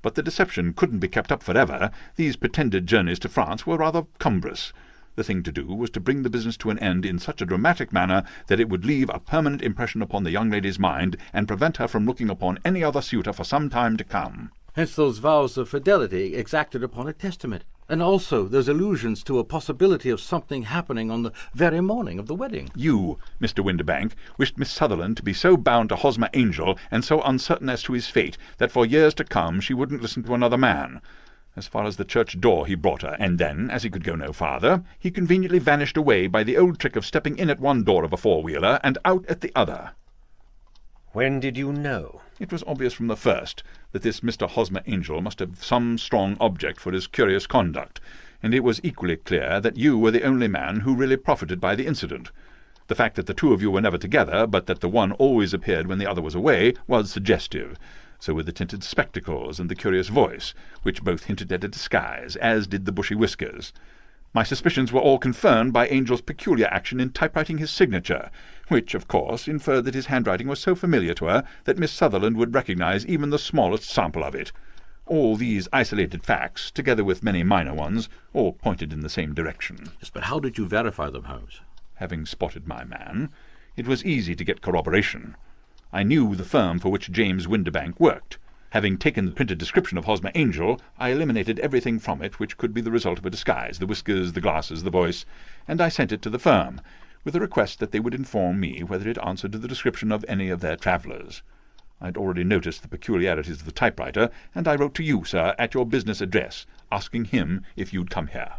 But the deception couldn't be kept up forever. These pretended journeys to France were rather cumbrous. The thing to do was to bring the business to an end in such a dramatic manner that it would leave a permanent impression upon the young lady's mind and prevent her from looking upon any other suitor for some time to come. Hence those vows of fidelity exacted upon a testament. And also those allusions to a possibility of something happening on the very morning of the wedding. You, Mr. Windibank, wished Miss Sutherland to be so bound to Hosmer Angel and so uncertain as to his fate that for years to come she wouldn't listen to another man. As far as the church door he brought her, and then, as he could go no farther, he conveniently vanished away by the old trick of stepping in at one door of a four-wheeler and out at the other. When did you know? It was obvious from the first that this Mr. Hosmer Angel must have some strong object for his curious conduct, and it was equally clear that you were the only man who really profited by the incident. The fact that the two of you were never together, but that the one always appeared when the other was away, was suggestive. So were the tinted spectacles and the curious voice, which both hinted at a disguise, as did the bushy whiskers. My suspicions were all confirmed by Angel's peculiar action in typewriting his signature, which, of course, inferred that his handwriting was so familiar to her that Miss Sutherland would recognize even the smallest sample of it. All these isolated facts, together with many minor ones, all pointed in the same direction. Yes, but how did you verify them, Holmes? Having spotted my man, it was easy to get corroboration. I knew the firm for which James Windibank worked. Having taken the printed description of Hosmer Angel, I eliminated everything from it which could be the result of a disguise, the whiskers, the glasses, the voice, and I sent it to the firm, with a request that they would inform me whether it answered to the description of any of their travellers. I had already noticed the peculiarities of the typewriter, and I wrote to you, sir, at your business address, asking him if you'd come here.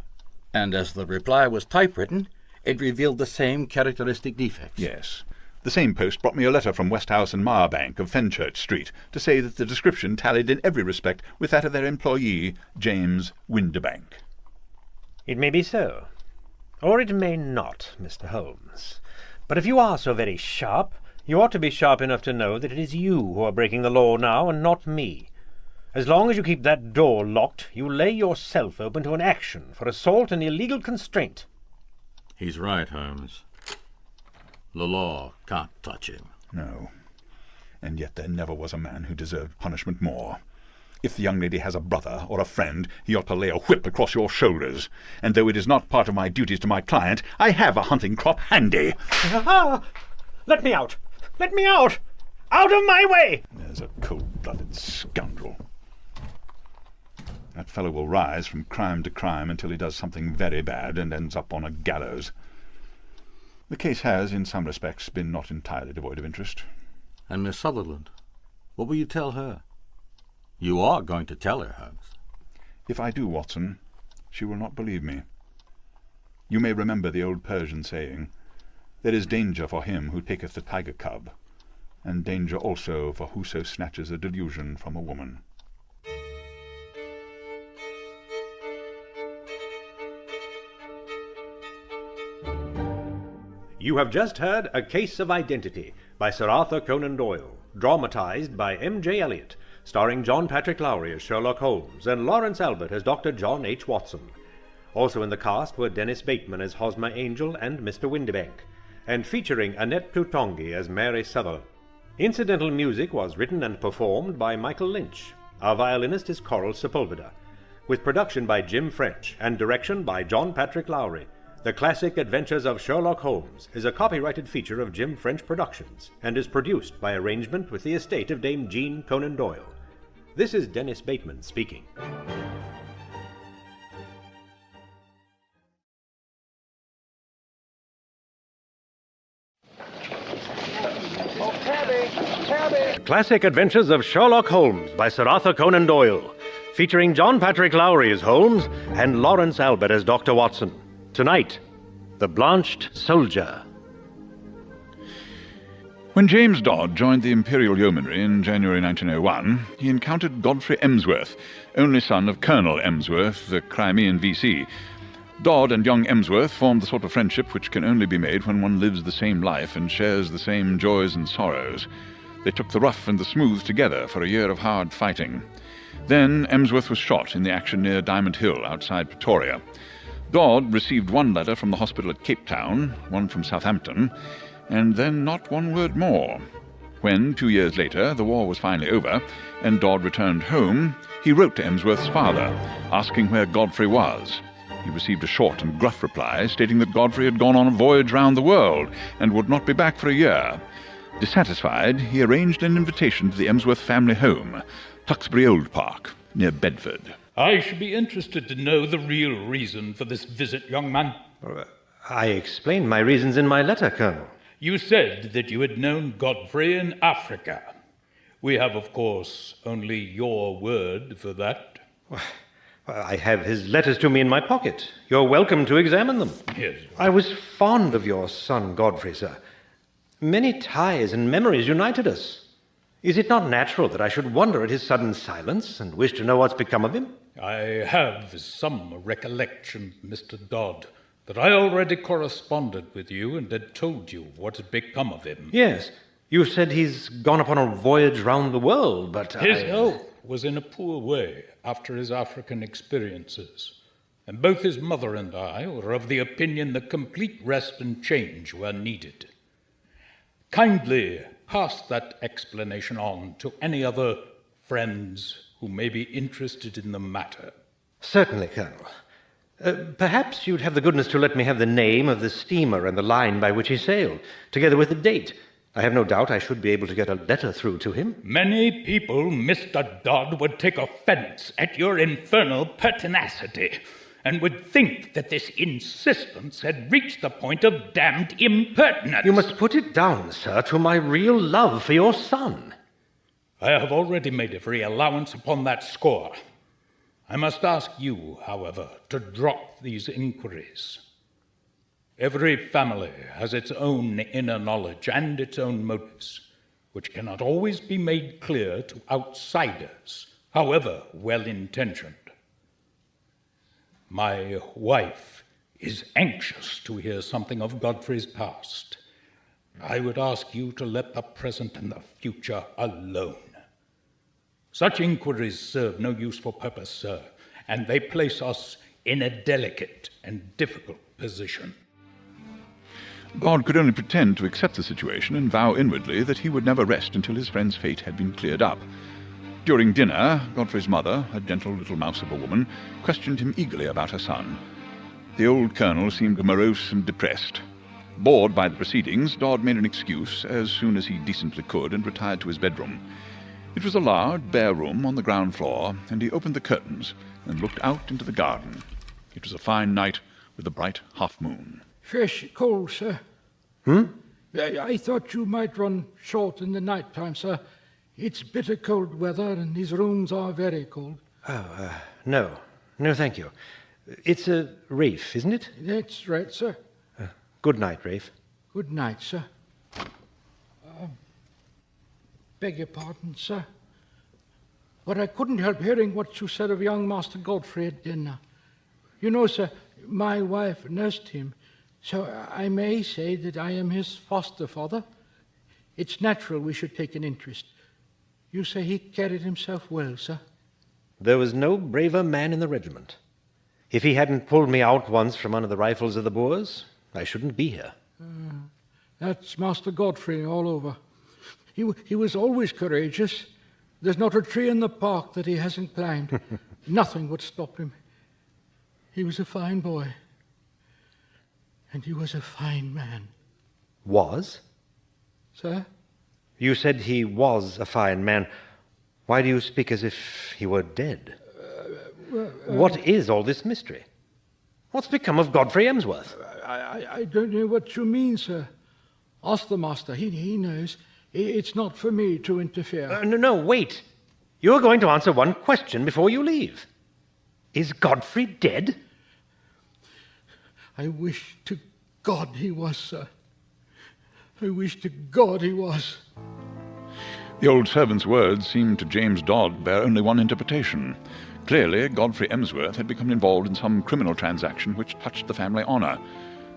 And as the reply was typewritten, it revealed the same characteristic defects. Yes. The same post brought me a letter from Westhouse and Marbank of Fenchurch Street to say that the description tallied in every respect with that of their employee, James Windibank. It may be so, or it may not, Mr. Holmes. But if you are so very sharp, you ought to be sharp enough to know that it is you who are breaking the law now, and not me. As long as you keep that door locked, you lay yourself open to an action for assault and illegal constraint. He's right, Holmes. The law can't touch him. No. And yet there never was a man who deserved punishment more. If the young lady has a brother or a friend, he ought to lay a whip across your shoulders. And though it is not part of my duties to my client, I have a hunting crop handy. Let me out! Let me out! Out of my way! There's a cold-blooded scoundrel. That fellow will rise from crime to crime until he does something very bad and ends up on a gallows. The case has, in some respects, been not entirely devoid of interest. And Miss Sutherland? What will you tell her? You are going to tell her, Holmes. If I do, Watson, she will not believe me. You may remember the old Persian saying, "There is danger for him who taketh the tiger cub, and danger also for whoso snatches a delusion from a woman." You have just heard A Case of Identity by Sir Arthur Conan Doyle, dramatized by M.J. Eliot, starring John Patrick Lowry as Sherlock Holmes and Lawrence Albert as Dr. John H. Watson. Also in the cast were Dennis Bateman as Hosmer Angel and Mr. Windibank, and featuring Annette Plutongi as Mary Sutherland. Incidental music was written and performed by Michael Lynch. Our violinist is Coral Sepulveda, with production by Jim French and direction by John Patrick Lowry. The Classic Adventures of Sherlock Holmes is a copyrighted feature of Jim French Productions and is produced by arrangement with the estate of Dame Jean Conan Doyle. This is Dennis Bateman speaking. The Classic Adventures of Sherlock Holmes by Sir Arthur Conan Doyle, featuring John Patrick Lowry as Holmes and Lawrence Albert as Dr. Watson. Tonight, The Blanched Soldier. When James Dodd joined the Imperial Yeomanry in January 1901, he encountered Godfrey Emsworth, only son of Colonel Emsworth, the Crimean V.C. Dodd and young Emsworth formed the sort of friendship which can only be made when one lives the same life and shares the same joys and sorrows. They took the rough and the smooth together for a year of hard fighting. Then Emsworth was shot in the action near Diamond Hill outside Pretoria. Dodd received one letter from the hospital at Cape Town, one from Southampton, and then not one word more. When, 2 years later, the war was finally over, and Dodd returned home, he wrote to Emsworth's father, asking where Godfrey was. he received a short and gruff reply stating that Godfrey had gone on a voyage round the world and would not be back for a year. Dissatisfied, he arranged an invitation to the Emsworth family home, Tuxbury Old Park, near Bedford. I should be interested to know the real reason for this visit, young man. I explained my reasons in my letter, Colonel. You said that you had known Godfrey in Africa. We have, of course, only your word for that. Well, I have his letters to me in my pocket. You're welcome to examine them. Yes. I was fond of your son, Godfrey, sir. Many ties and memories united us. Is it not natural that I should wonder at his sudden silence and wish to know what's become of him? I have some recollection, Mr. Dodd, that I already corresponded with you and had told you what had become of him. Yes. You said he's gone upon a voyage round the world, but His health was in a poor way after his African experiences, and both his mother and I were of the opinion that complete rest and change were needed. Kindly pass that explanation on to any other friends who may be interested in the matter. Certainly, Colonel. Perhaps you'd have the goodness to let me have the name of the steamer and the line by which he sailed, together with the date. I have no doubt I should be able to get a letter through to him. Many people, Mr. Dodd, would take offense at your infernal pertinacity, and would think that this insistence had reached the point of damned impertinence. You must put it down, sir, to my real love for your son. I have already made every allowance upon that score. I must ask you, however, to drop these inquiries. Every family has its own inner knowledge and its own motives, which cannot always be made clear to outsiders, however well-intentioned. My wife is anxious to hear something of Godfrey's past. I would ask you to let the present and the future alone. Such inquiries serve no useful purpose, sir, and they place us in a delicate and difficult position. God could only pretend to accept the situation and vow inwardly that he would never rest until his friend's fate had been cleared up. During dinner, Godfrey's mother, a gentle little mouse of a woman, questioned him eagerly about her son. The old colonel seemed morose and depressed. Bored by the proceedings, Dodd made an excuse as soon as he decently could and retired to his bedroom. It was a large, bare room on the ground floor, and he opened the curtains and looked out into the garden. It was a fine night with a bright half-moon. Fresh cold, sir. I thought you might run short in the night time, sir. It's bitter cold weather, and these rooms are very cold. No. No, thank you. It's a Rafe, isn't it? That's right, sir. Good night, Rafe. Good night, sir. Beg your pardon, sir. But I couldn't help hearing what you said of young Master Godfrey at dinner. You know, sir, my wife nursed him, so I may say that I am his foster father. It's natural we should take an interest. You say he carried himself well, sir? There was no braver man in the regiment. If he hadn't pulled me out once from under the rifles of the Boers, I shouldn't be here. That's Master Godfrey all over. He was always courageous. There's not a tree in the park that he hasn't climbed. Nothing would stop him. He was a fine boy. And he was a fine man. Was? Sir? You said he was a fine man. Why do you speak as if he were dead? What is all this mystery? What's become of Godfrey Emsworth? I don't know what you mean, sir. Ask the master. He knows. It's not for me to interfere. No, wait. You're going to answer one question before you leave. Is Godfrey dead? I wish to God he was, sir. I wish to God he was. The old servant's words seemed to James Dodd bear only one interpretation. Clearly, Godfrey Emsworth had become involved in some criminal transaction which touched the family honor.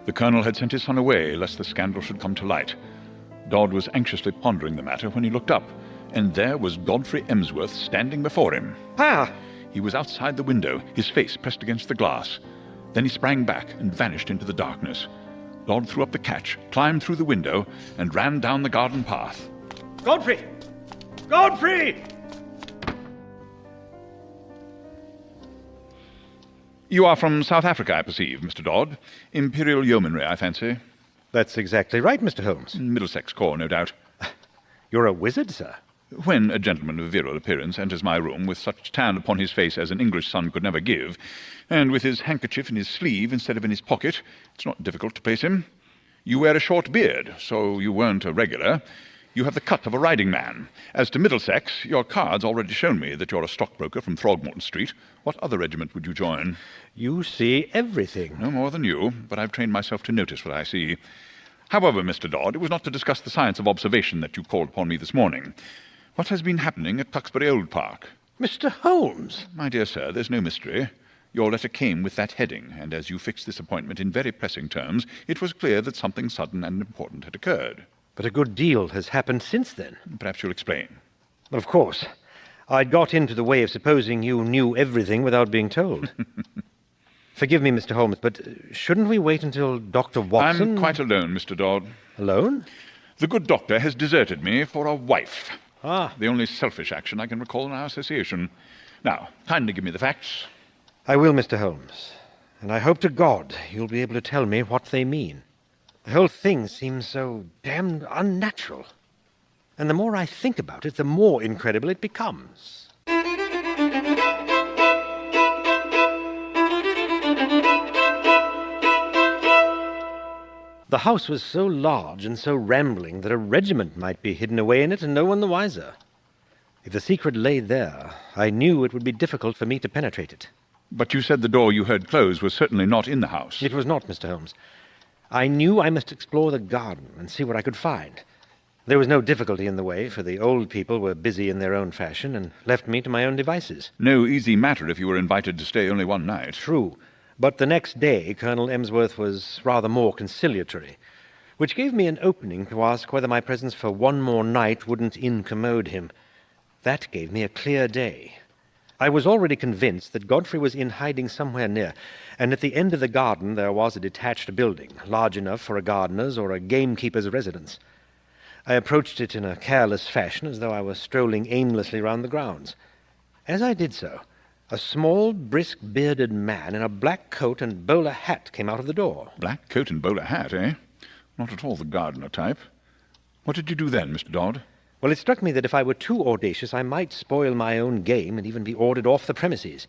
The colonel had sent his son away lest the scandal should come to light. Dodd was anxiously pondering the matter when he looked up, and there was Godfrey Emsworth standing before him. Ah! He was outside the window, his face pressed against the glass. Then he sprang back and vanished into the darkness. Dodd threw up the catch, climbed through the window, and ran down the garden path. Godfrey! Godfrey! You are from South Africa, I perceive, Mr. Dodd. Imperial Yeomanry, I fancy. That's exactly right, Mr. Holmes. Middlesex Corps, no doubt. You're a wizard, sir. When a gentleman of virile appearance enters my room with such tan upon his face as an English son could never give, and with his handkerchief in his sleeve instead of in his pocket, it's not difficult to place him. You wear a short beard, so you weren't a regular. You have the cut of a riding man. As to Middlesex, your card's already shown me that you're a stockbroker from Throgmorton Street. What other regiment would you join? You see everything. No more than you, but I've trained myself to notice what I see. However, Mr. Dodd, it was not to discuss the science of observation that you called upon me this morning. What has been happening at Tuxbury Old Park? Mr. Holmes! My dear sir, there's no mystery. Your letter came with that heading, and as you fixed this appointment in very pressing terms, it was clear that something sudden and important had occurred. But a good deal has happened since then. Perhaps you'll explain. Well, of course. I'd got into the way of supposing you knew everything without being told. Forgive me, Mr. Holmes, but shouldn't we wait until Dr. Watson... I'm quite alone, Mr. Dodd. Alone? The good doctor has deserted me for a wife. Ah. The only selfish action I can recall in our association. Now, kindly give me the facts. I will, Mr. Holmes. And I hope to God you'll be able to tell me what they mean. The whole thing seems so damned unnatural. And the more I think about it, the more incredible it becomes. The house was so large and so rambling that a regiment might be hidden away in it and no one the wiser. If the secret lay there, I knew it would be difficult for me to penetrate it. But you said the door you heard close was certainly not in the house. It was not, Mr. Holmes. I knew I must explore the garden and see what I could find. There was no difficulty in the way, for the old people were busy in their own fashion and left me to my own devices. No easy matter if you were invited to stay only one night. True. But the next day, Colonel Emsworth was rather more conciliatory, which gave me an opening to ask whether my presence for one more night wouldn't incommode him. That gave me a clear day. I was already convinced that Godfrey was in hiding somewhere near, and at the end of the garden there was a detached building, large enough for a gardener's or a gamekeeper's residence. I approached it in a careless fashion, as though I were strolling aimlessly round the grounds. As I did so, a small, brisk, bearded man in a black coat and bowler hat came out of the door. Black coat and bowler hat, eh? Not at all the gardener type. What did you do then, Mr. Dodd? Well, it struck me that if I were too audacious, I might spoil my own game and even be ordered off the premises.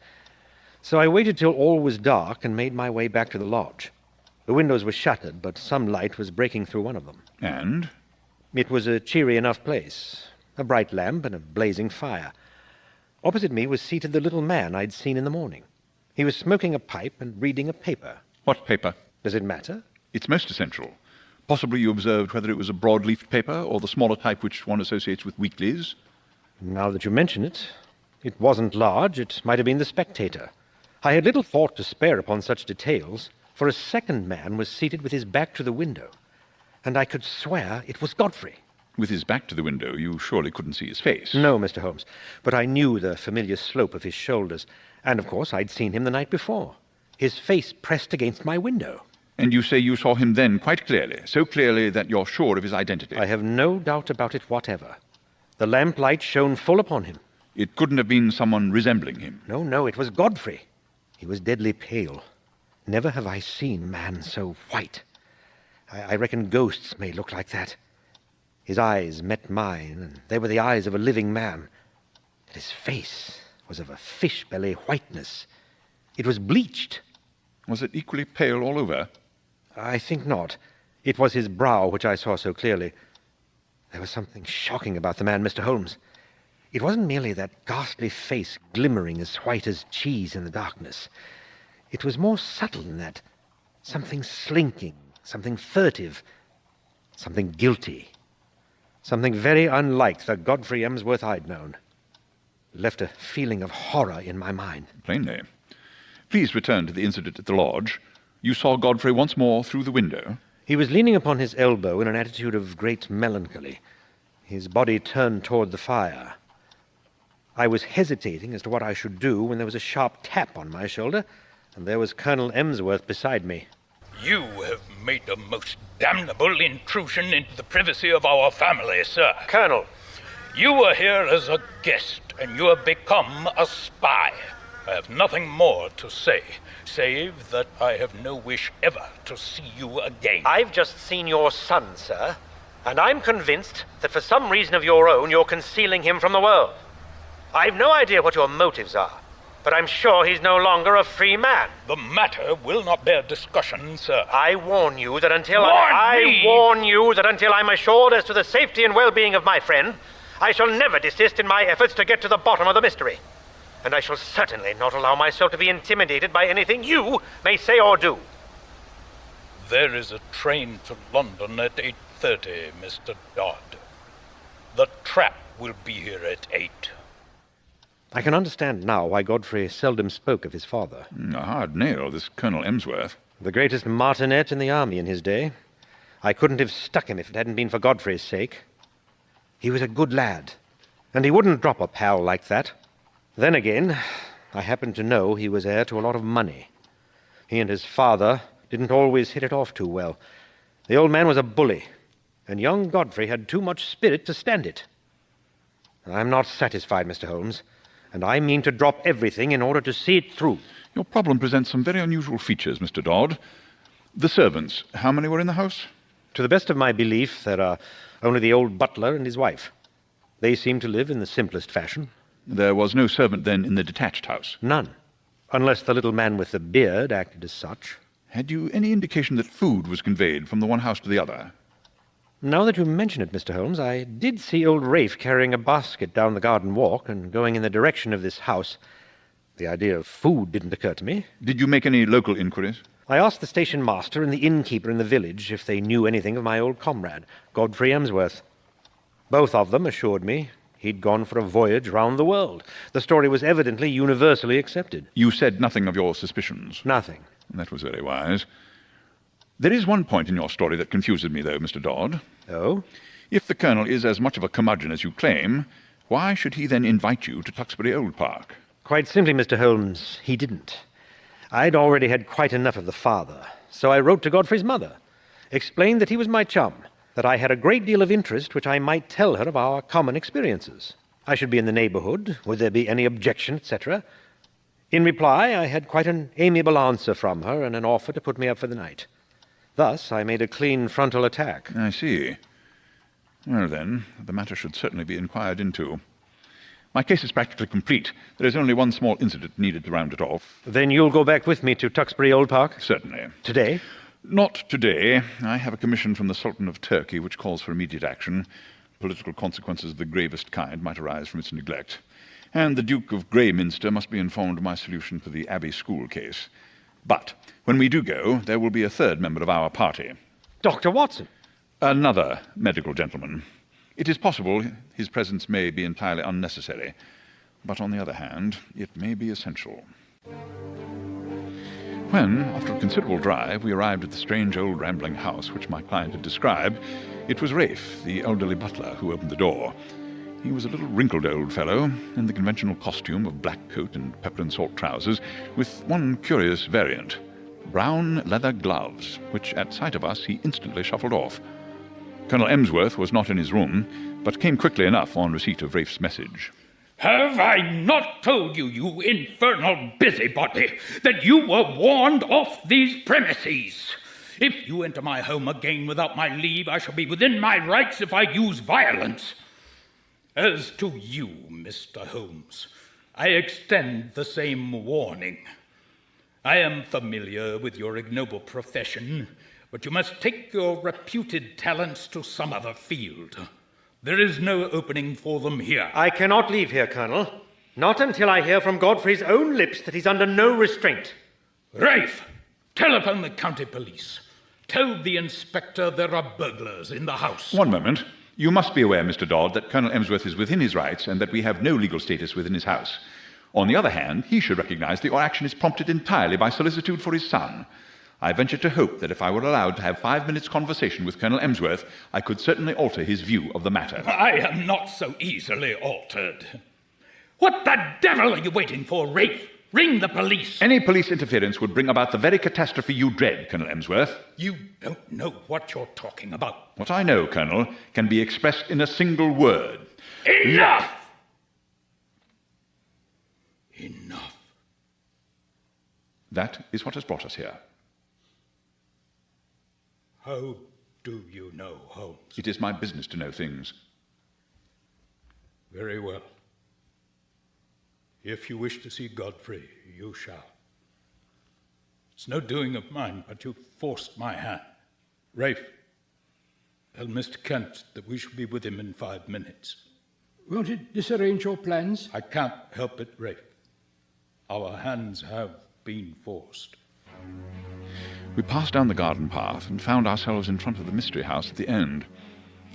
So I waited till all was dark and made my way back to the lodge. The windows were shuttered, but some light was breaking through one of them. And? It was a cheery enough place. A bright lamp and a blazing fire. Opposite me was seated the little man I'd seen in the morning. He was smoking a pipe and reading a paper. What paper? Does it matter? It's most essential. Possibly you observed whether it was a broad-leafed paper or the smaller type which one associates with weeklies? Now that you mention it, it wasn't large. It might have been the Spectator. I had little thought to spare upon such details, for a second man was seated with his back to the window, and I could swear it was Godfrey. With his back to the window, you surely couldn't see his face. No, Mr. Holmes, but I knew the familiar slope of his shoulders, and of course I'd seen him the night before. His face pressed against my window. And you say you saw him then quite clearly, so clearly that you're sure of his identity? I have no doubt about it whatever. The lamplight shone full upon him. It couldn't have been someone resembling him? No, it was Godfrey. He was deadly pale. Never have I seen a man so white. I reckon ghosts may look like that. His eyes met mine, and they were the eyes of a living man. And his face was of a fish-belly whiteness. It was bleached. Was it equally pale all over? I think not. It was his brow which I saw so clearly. There was something shocking about the man, Mr. Holmes. It wasn't merely that ghastly face glimmering as white as cheese in the darkness. It was more subtle than that. Something slinking, something furtive, something guilty. Something very unlike the Godfrey Emsworth I'd known. It left a feeling of horror in my mind. Plainly. Please return to the incident at the lodge. You saw Godfrey once more through the window? He was leaning upon his elbow in an attitude of great melancholy, his body turned toward the fire. I was hesitating as to what I should do when there was a sharp tap on my shoulder, and there was Colonel Emsworth beside me. You have made a most damnable intrusion into the privacy of our family, sir. Colonel! You were here as a guest, and you have become a spy. I have nothing more to say, save that I have no wish ever to see you again. I've just seen your son, sir, and I'm convinced that for some reason of your own, you're concealing him from the world. I've no idea what your motives are, but I'm sure he's no longer a free man. The matter will not bear discussion, sir. I warn you that until I'm assured as to the safety and well-being of my friend, I shall never desist in my efforts to get to the bottom of the mystery. And I shall certainly not allow myself to be intimidated by anything you may say or do. There is a train to London at 8:30, Mr. Dodd. The trap will be here at 8. I can understand now why Godfrey seldom spoke of his father. A hard nail, this Colonel Emsworth. The greatest martinet in the army in his day. I couldn't have stuck him if it hadn't been for Godfrey's sake. He was a good lad, and he wouldn't drop a pal like that. Then again, I happened to know he was heir to a lot of money. He and his father didn't always hit it off too well. The old man was a bully, and young Godfrey had too much spirit to stand it. I'm not satisfied, Mr. Holmes, and I mean to drop everything in order to see it through. Your problem presents some very unusual features, Mr. Dodd. The servants, how many were in the house? To the best of my belief, there are only the old butler and his wife. They seem to live in the simplest fashion. There was no servant, then, in the detached house? None, unless the little man with the beard acted as such. Had you any indication that food was conveyed from the one house to the other? Now that you mention it, Mr. Holmes, I did see old Rafe carrying a basket down the garden walk and going in the direction of this house. The idea of food didn't occur to me. Did you make any local inquiries? I asked the station master and the innkeeper in the village if they knew anything of my old comrade, Godfrey Emsworth. Both of them assured me he'd gone for a voyage round the world. The story was evidently universally accepted. You said nothing of your suspicions? Nothing. That was very wise. There is one point in your story that confuses me, though, Mr. Dodd. Oh? If the Colonel is as much of a curmudgeon as you claim, why should he then invite you to Tuxbury Old Park? Quite simply, Mr. Holmes, he didn't. I'd already had quite enough of the father, so I wrote to Godfrey's mother, explained that he was my chum, that I had a great deal of interest which I might tell her of our common experiences. I should be in the neighborhood, would there be any objection, etc. In reply, I had quite an amiable answer from her and an offer to put me up for the night. Thus, I made a clean frontal attack. I see. Well, then, the matter should certainly be inquired into. My case is practically complete. There is only one small incident needed to round it off. Then you'll go back with me to Tuxbury Old Park? Certainly. Today? Not today. I have a commission from the Sultan of Turkey which calls for immediate action. Political consequences of the gravest kind might arise from its neglect. And the Duke of Greyminster must be informed of my solution to the Abbey School case. But when we do go, there will be a third member of our party. Dr. Watson? Another medical gentleman. It is possible his presence may be entirely unnecessary, but on the other hand, it may be essential. When, after a considerable drive, we arrived at the strange old rambling house which my client had described, it was Rafe, the elderly butler, who opened the door. He was a little wrinkled old fellow, in the conventional costume of black coat and pepper and salt trousers, with one curious variant, brown leather gloves, which at sight of us he instantly shuffled off. Colonel Emsworth was not in his room, but came quickly enough on receipt of Rafe's message. Have I not told you, you infernal busybody, that you were warned off these premises? If you enter my home again without my leave, I shall be within my rights if I use violence. As to you, Mr. Holmes, I extend the same warning. I am familiar with your ignoble profession, but you must take your reputed talents to some other field. There is no opening for them here. I cannot leave here, Colonel. Not until I hear from Godfrey's own lips that he's under no restraint. Rafe, telephone the county police. Tell the inspector there are burglars in the house. One moment. You must be aware, Mr. Dodd, that Colonel Emsworth is within his rights and that we have no legal status within his house. On the other hand, he should recognize that your action is prompted entirely by solicitude for his son. I venture to hope that if I were allowed to have 5 minutes' conversation with Colonel Emsworth, I could certainly alter his view of the matter. I am not so easily altered. What the devil are you waiting for, Rafe? Ring the police. Any police interference would bring about the very catastrophe you dread, Colonel Emsworth. You don't know what you're talking about. What I know, Colonel, can be expressed in a single word. Enough! Enough. That is what has brought us here. How do you know, Holmes? It is my business to know things. Very well. If you wish to see Godfrey, you shall. It's no doing of mine, but you forced my hand. Rafe, tell Mr. Kent that we shall be with him in 5 minutes. Won't it disarrange your plans? I can't help it, Rafe. Our hands have been forced. We passed down the garden path and found ourselves in front of the mystery house at the end.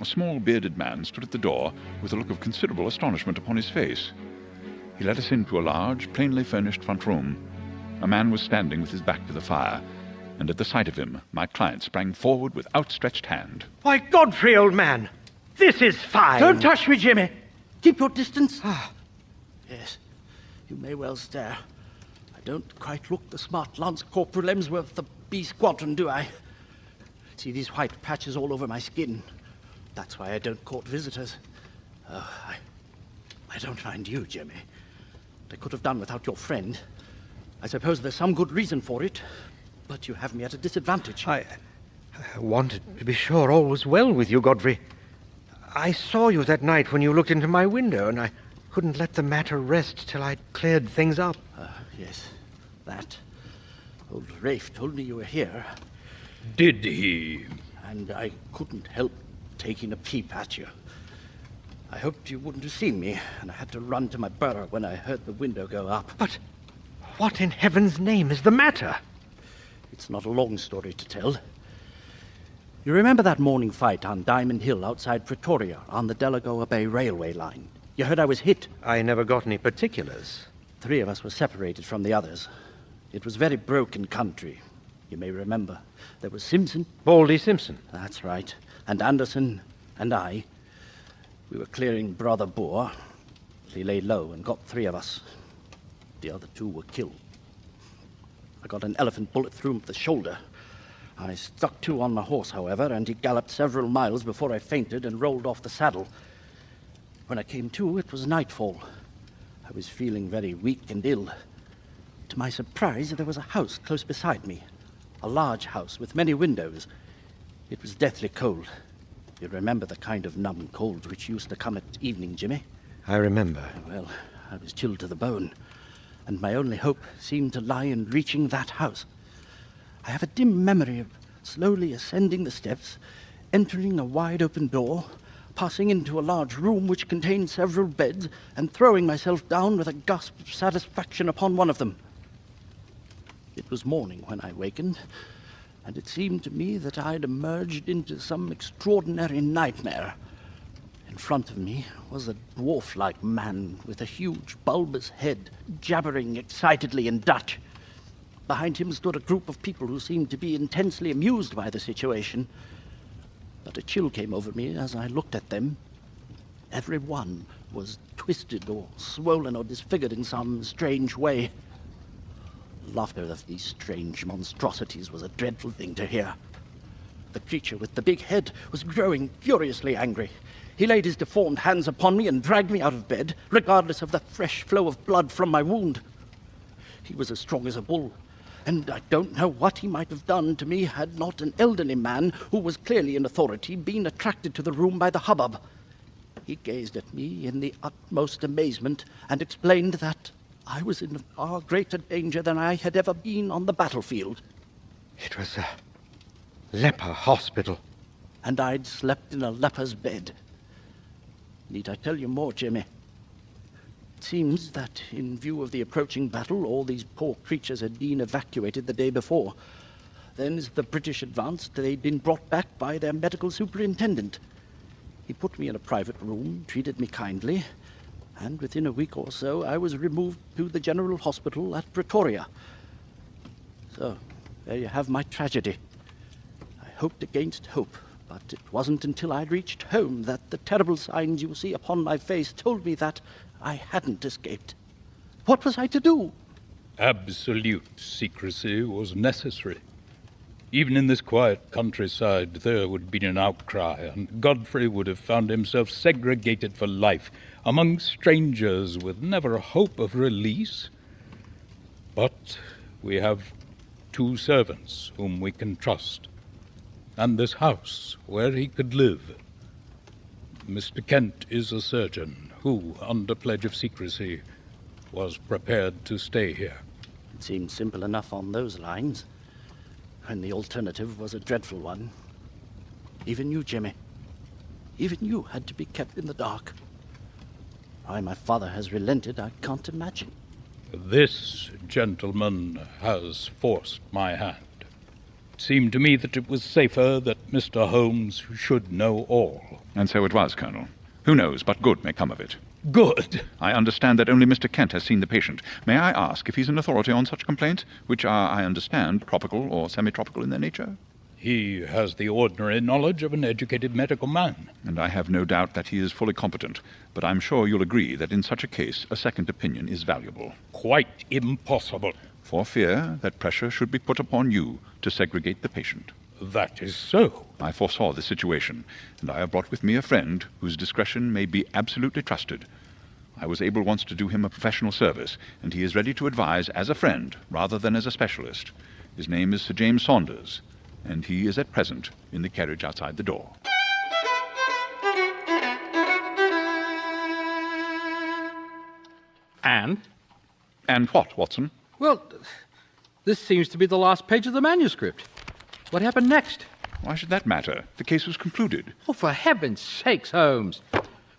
A small bearded man stood at the door with a look of considerable astonishment upon his face. He led us into a large, plainly furnished front room. A man was standing with his back to the fire, and at the sight of him, my client sprang forward with outstretched hand. Why, Godfrey, old man, this is fine. Don't touch me, Jimmy. Keep your distance. Yes, you may well stare. I don't quite look the smart Lance Corporal Emsworth of the B Squadron, do I? See these white patches all over my skin? That's why I don't court visitors. I don't mind you, Jimmy. I could have done without your friend. I suppose there's some good reason for it, but you have me at a disadvantage. I wanted to be sure all was well with you, Godfrey. I saw you that night when you looked into my window, and I couldn't let the matter rest till I'd cleared things up. Yes, that. Old Rafe told me you were here. Did he? And I couldn't help taking a peep at you. I hoped you wouldn't have seen me, and I had to run to my burrow when I heard the window go up. But what in heaven's name is the matter? It's not a long story to tell. You remember that morning fight on Diamond Hill outside Pretoria on the Delagoa Bay railway line? You heard I was hit? I never got any particulars. 3 of us were separated from the others. It was very broken country. You may remember. There was Simpson. Baldy Simpson. That's right. And Anderson and I. We were clearing Brother Boer. He lay low and got 3 of us. The other 2 were killed. I got an elephant bullet through him the shoulder. I stuck to on my horse, however, and he galloped several miles before I fainted and rolled off the saddle. When I came to, it was nightfall. I was feeling very weak and ill. To my surprise, there was a house close beside me. A large house with many windows. It was deathly cold. You remember the kind of numb cold which used to come at evening, Jimmy? I remember. Well, I was chilled to the bone, and my only hope seemed to lie in reaching that house. I have a dim memory of slowly ascending the steps, entering a wide-open door, passing into a large room which contained several beds, and throwing myself down with a gasp of satisfaction upon one of them. It was morning when I wakened, and it seemed to me that I'd emerged into some extraordinary nightmare. In front of me was a dwarf-like man with a huge, bulbous head, jabbering excitedly in Dutch. Behind him stood a group of people who seemed to be intensely amused by the situation. But a chill came over me as I looked at them. Every one was twisted or swollen or disfigured in some strange way. Laughter of these strange monstrosities was a dreadful thing to hear. The creature with the big head was growing furiously angry. He laid his deformed hands upon me and dragged me out of bed, regardless of the fresh flow of blood from my wound. He was as strong as a bull, and I don't know what he might have done to me had not an elderly man, who was clearly in authority, been attracted to the room by the hubbub. He gazed at me in the utmost amazement and explained that I was in far greater danger than I had ever been on the battlefield. It was a leper hospital. And I'd slept in a leper's bed. Need I tell you more, Jimmy? It seems that, in view of the approaching battle, all these poor creatures had been evacuated the day before. Then, as the British advanced, they'd been brought back by their medical superintendent. He put me in a private room, treated me kindly, and within a week or so I was removed to the General Hospital at Pretoria. So, there you have my tragedy. I hoped against hope, but it wasn't until I'd reached home that the terrible signs you see upon my face told me that I hadn't escaped. What was I to do? Absolute secrecy was necessary. Even in this quiet countryside, there would have been an outcry, and Godfrey would have found himself segregated for life among strangers with never a hope of release. But We have 2 servants whom we can trust, and this house where he could live. Mr. Kent is a surgeon who, under pledge of secrecy, was prepared to stay here. It seemed simple enough on those lines, when the alternative was a dreadful one. Even you, Jimmy, even you had to be kept in the dark. Why my father has relented, I can't imagine. This gentleman has forced my hand. It seemed to me that it was safer that Mr. Holmes should know all. And so it was, Colonel. Who knows but good may come of it. Good. I understand that only Mr. Kent has seen the patient. May I ask if he's an authority on such complaints, which are, I understand, tropical or semi-tropical in their nature? He has the ordinary knowledge of an educated medical man. And I have no doubt that he is fully competent, but I'm sure you'll agree that in such a case a second opinion is valuable. Quite impossible. For fear that pressure should be put upon you to segregate the patient. That is so. I foresaw this situation, and I have brought with me a friend whose discretion may be absolutely trusted. I was able once to do him a professional service, and he is ready to advise as a friend rather than as a specialist. His name is Sir James Saunders, and he is at present in the carriage outside the door. And? And what, Watson? Well, this seems to be the last page of the manuscript. What happened next? Why should that matter? The case was concluded. Oh, for heaven's sakes, Holmes.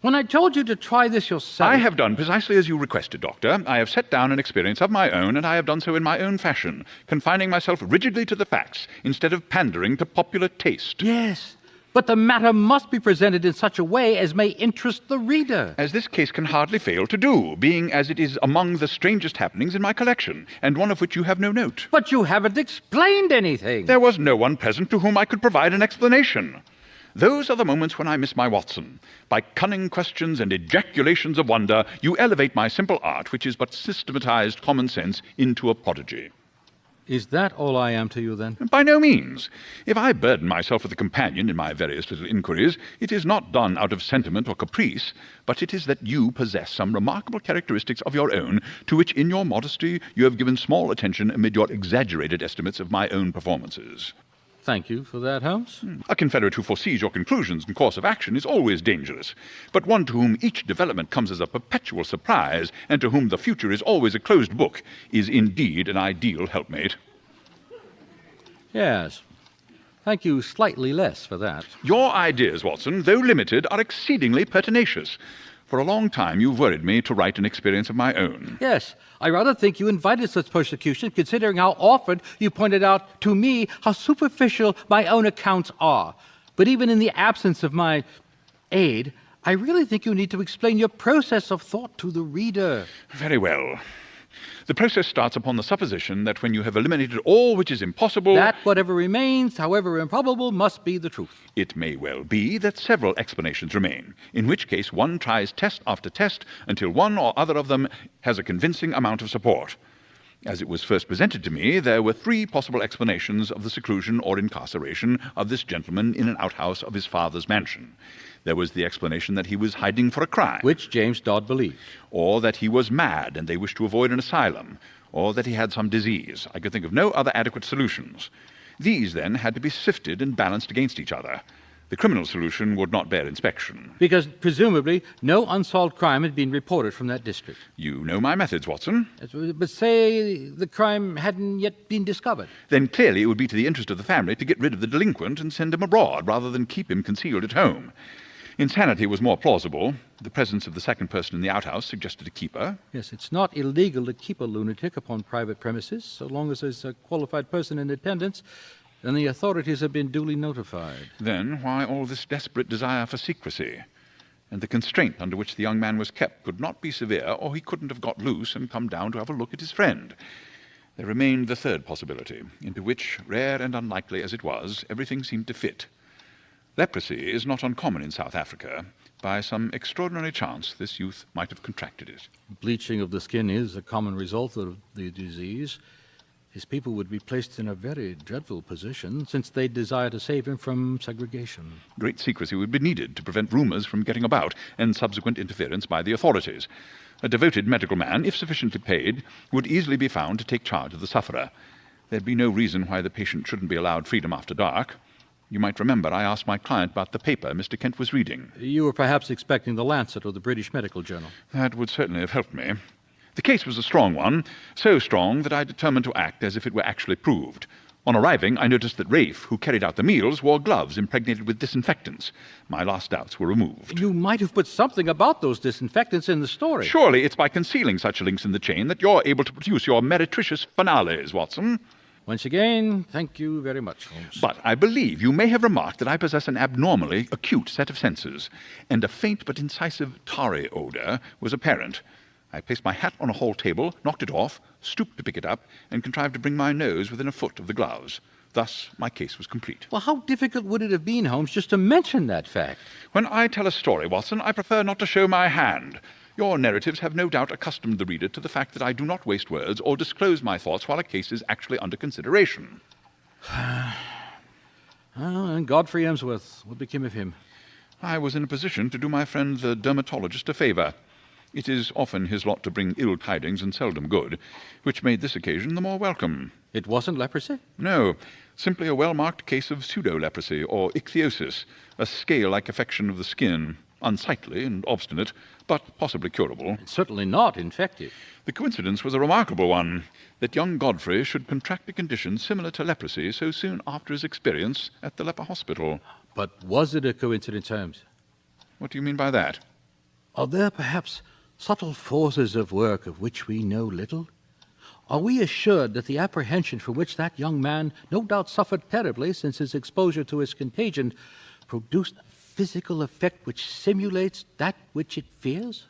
When I told you to try this yourself... I have done precisely as you requested, Doctor. I have set down an experience of my own, and I have done so in my own fashion, confining myself rigidly to the facts, instead of pandering to popular taste. Yes, but the matter must be presented in such a way as may interest the reader. As this case can hardly fail to do, being as it is among the strangest happenings in my collection, and one of which you have no note. But you haven't explained anything. There was no one present to whom I could provide an explanation. Those are the moments when I miss my Watson. By cunning questions and ejaculations of wonder, you elevate my simple art, which is but systematized common sense, into a prodigy. Is that all I am to you, then? By no means. If I burden myself with a companion in my various little inquiries, it is not done out of sentiment or caprice, but it is that you possess some remarkable characteristics of your own, to which in your modesty you have given small attention amid your exaggerated estimates of my own performances. Thank you for that, Holmes. A confederate who foresees your conclusions and course of action is always dangerous, but one to whom each development comes as a perpetual surprise, and to whom the future is always a closed book, is indeed an ideal helpmate. Yes. Thank you slightly less for that. Your ideas, Watson, though limited, are exceedingly pertinacious. For a long time you've worried me to write an experience of my own. Yes, I rather think you invited such persecution, considering how often you pointed out to me how superficial my own accounts are. But even in the absence of my aid, I really think you need to explain your process of thought to the reader. Very well. The process starts upon the supposition that when you have eliminated all which is impossible... that whatever remains, however improbable, must be the truth. It may well be that several explanations remain, in which case one tries test after test until one or other of them has a convincing amount of support. As it was first presented to me, there were 3 possible explanations of the seclusion or incarceration of this gentleman in an outhouse of his father's mansion. There was the explanation that he was hiding for a crime. Which James Dodd believed. Or that he was mad and they wished to avoid an asylum. Or that he had some disease. I could think of no other adequate solutions. These, then, had to be sifted and balanced against each other. The criminal solution would not bear inspection. Because, presumably, no unsolved crime had been reported from that district. You know my methods, Watson. But say the crime hadn't yet been discovered. Then clearly it would be to the interest of the family to get rid of the delinquent and send him abroad, rather than keep him concealed at home. Insanity was more plausible. The presence of the second person in the outhouse suggested a keeper. Yes, it's not illegal to keep a lunatic upon private premises, so long as there's a qualified person in attendance, and the authorities have been duly notified. Then why all this desperate desire for secrecy? And the constraint under which the young man was kept could not be severe, or he couldn't have got loose and come down to have a look at his friend. There remained the third possibility, into which, rare and unlikely as it was, everything seemed to fit. Leprosy is not uncommon in South Africa. By some extraordinary chance, this youth might have contracted it. Bleaching of the skin is a common result of the disease. His people would be placed in a very dreadful position, since they desire to save him from segregation. Great secrecy would be needed to prevent rumors from getting about, and subsequent interference by the authorities. A devoted medical man, if sufficiently paid, would easily be found to take charge of the sufferer. There'd be no reason why the patient shouldn't be allowed freedom after dark. You might remember I asked my client about the paper Mr. Kent was reading. You were perhaps expecting the Lancet or the British Medical Journal. That would certainly have helped me. The case was a strong one, so strong that I determined to act as if it were actually proved. On arriving, I noticed that Rafe, who carried out the meals, wore gloves impregnated with disinfectants. My last doubts were removed. You might have put something about those disinfectants in the story. Surely it's by concealing such links in the chain that you're able to produce your meretricious finales, Watson. Once again, thank you very much, Holmes. But I believe you may have remarked that I possess an abnormally acute set of senses, and a faint but incisive tarry odor was apparent. I placed my hat on a hall table, knocked it off, stooped to pick it up, and contrived to bring my nose within a foot of the gloves. Thus, my case was complete. Well, how difficult would it have been, Holmes, just to mention that fact? When I tell a story, Watson, I prefer not to show my hand. Your narratives have no doubt accustomed the reader to the fact that I do not waste words or disclose my thoughts while a case is actually under consideration. And Godfrey Emsworth, what became of him? I was in a position to do my friend the dermatologist a favour. It is often his lot to bring ill tidings and seldom good, which made this occasion the more welcome. It wasn't leprosy? No, simply a well-marked case of pseudo-leprosy, or ichthyosis, a scale-like affection of the skin, unsightly and obstinate, but possibly curable. It's certainly not infective. The coincidence was a remarkable one, that young Godfrey should contract a condition similar to leprosy so soon after his experience at the leper hospital. But was it a coincidence, Holmes? What do you mean by that? Are there perhaps subtle forces of work of which we know little? Are we assured that the apprehension for which that young man no doubt suffered terribly since his exposure to its contagion produced a physical effect which simulates that which it fears?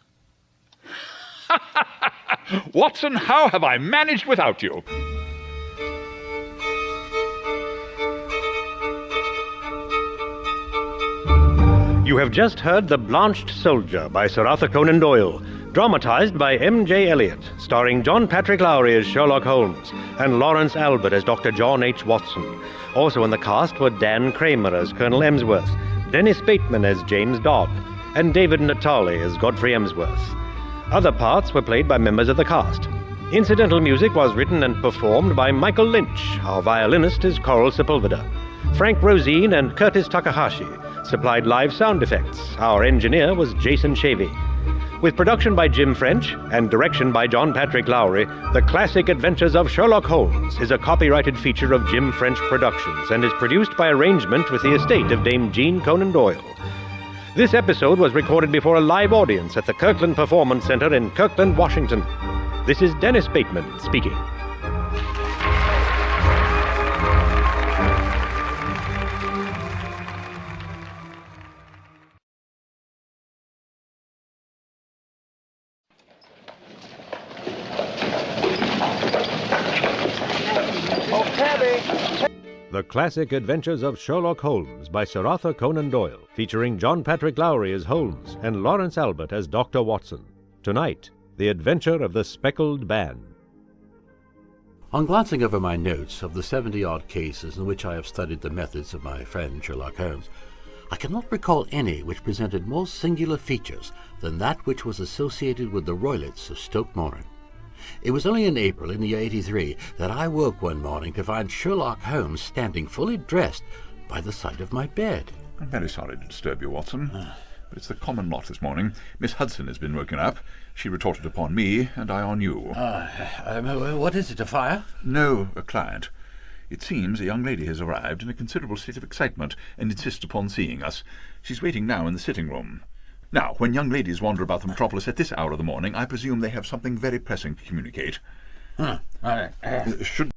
Watson, how have I managed without you? You have just heard The Blanched Soldier by Sir Arthur Conan Doyle, dramatized by M.J. Eliot, starring John Patrick Lowry as Sherlock Holmes and Lawrence Albert as Dr. John H. Watson. Also in the cast were Dan Kramer as Colonel Emsworth, Dennis Bateman as James Dodd, and David Natale as Godfrey Emsworth. Other parts were played by members of the cast. Incidental music was written and performed by Michael Lynch. Our violinist is Coral Sepulveda. Frank Rosine and Curtis Takahashi supplied live sound effects. Our engineer was Jason Shavey. With production by Jim French and direction by John Patrick Lowry, The Classic Adventures of Sherlock Holmes is a copyrighted feature of Jim French Productions and is produced by arrangement with the estate of Dame Jean Conan Doyle. This episode was recorded before a live audience at the Kirkland Performance Center in Kirkland, Washington. This is Dennis Bateman speaking. The Classic Adventures of Sherlock Holmes by Sir Arthur Conan Doyle, featuring John Patrick Lowry as Holmes and Lawrence Albert as Dr. Watson. Tonight, The Adventure of the Speckled Band. On glancing over my notes of the 70-odd cases in which I have studied the methods of my friend Sherlock Holmes, I cannot recall any which presented more singular features than that which was associated with the Roylotts of Stoke Moran. It was only in April in the year 83 that I woke one morning to find Sherlock Holmes standing fully dressed by the side of my bed. I'm very sorry to disturb you, Watson, but it's the common lot this morning. Miss Hudson has been woken up. She retorted upon me, and I on you. What is it, a fire? No, a client. It seems a young lady has arrived in a considerable state of excitement and insists upon seeing us. She's waiting now in the sitting room. Now, when young ladies wander about the metropolis at this hour of the morning, I presume they have something very pressing to communicate. Should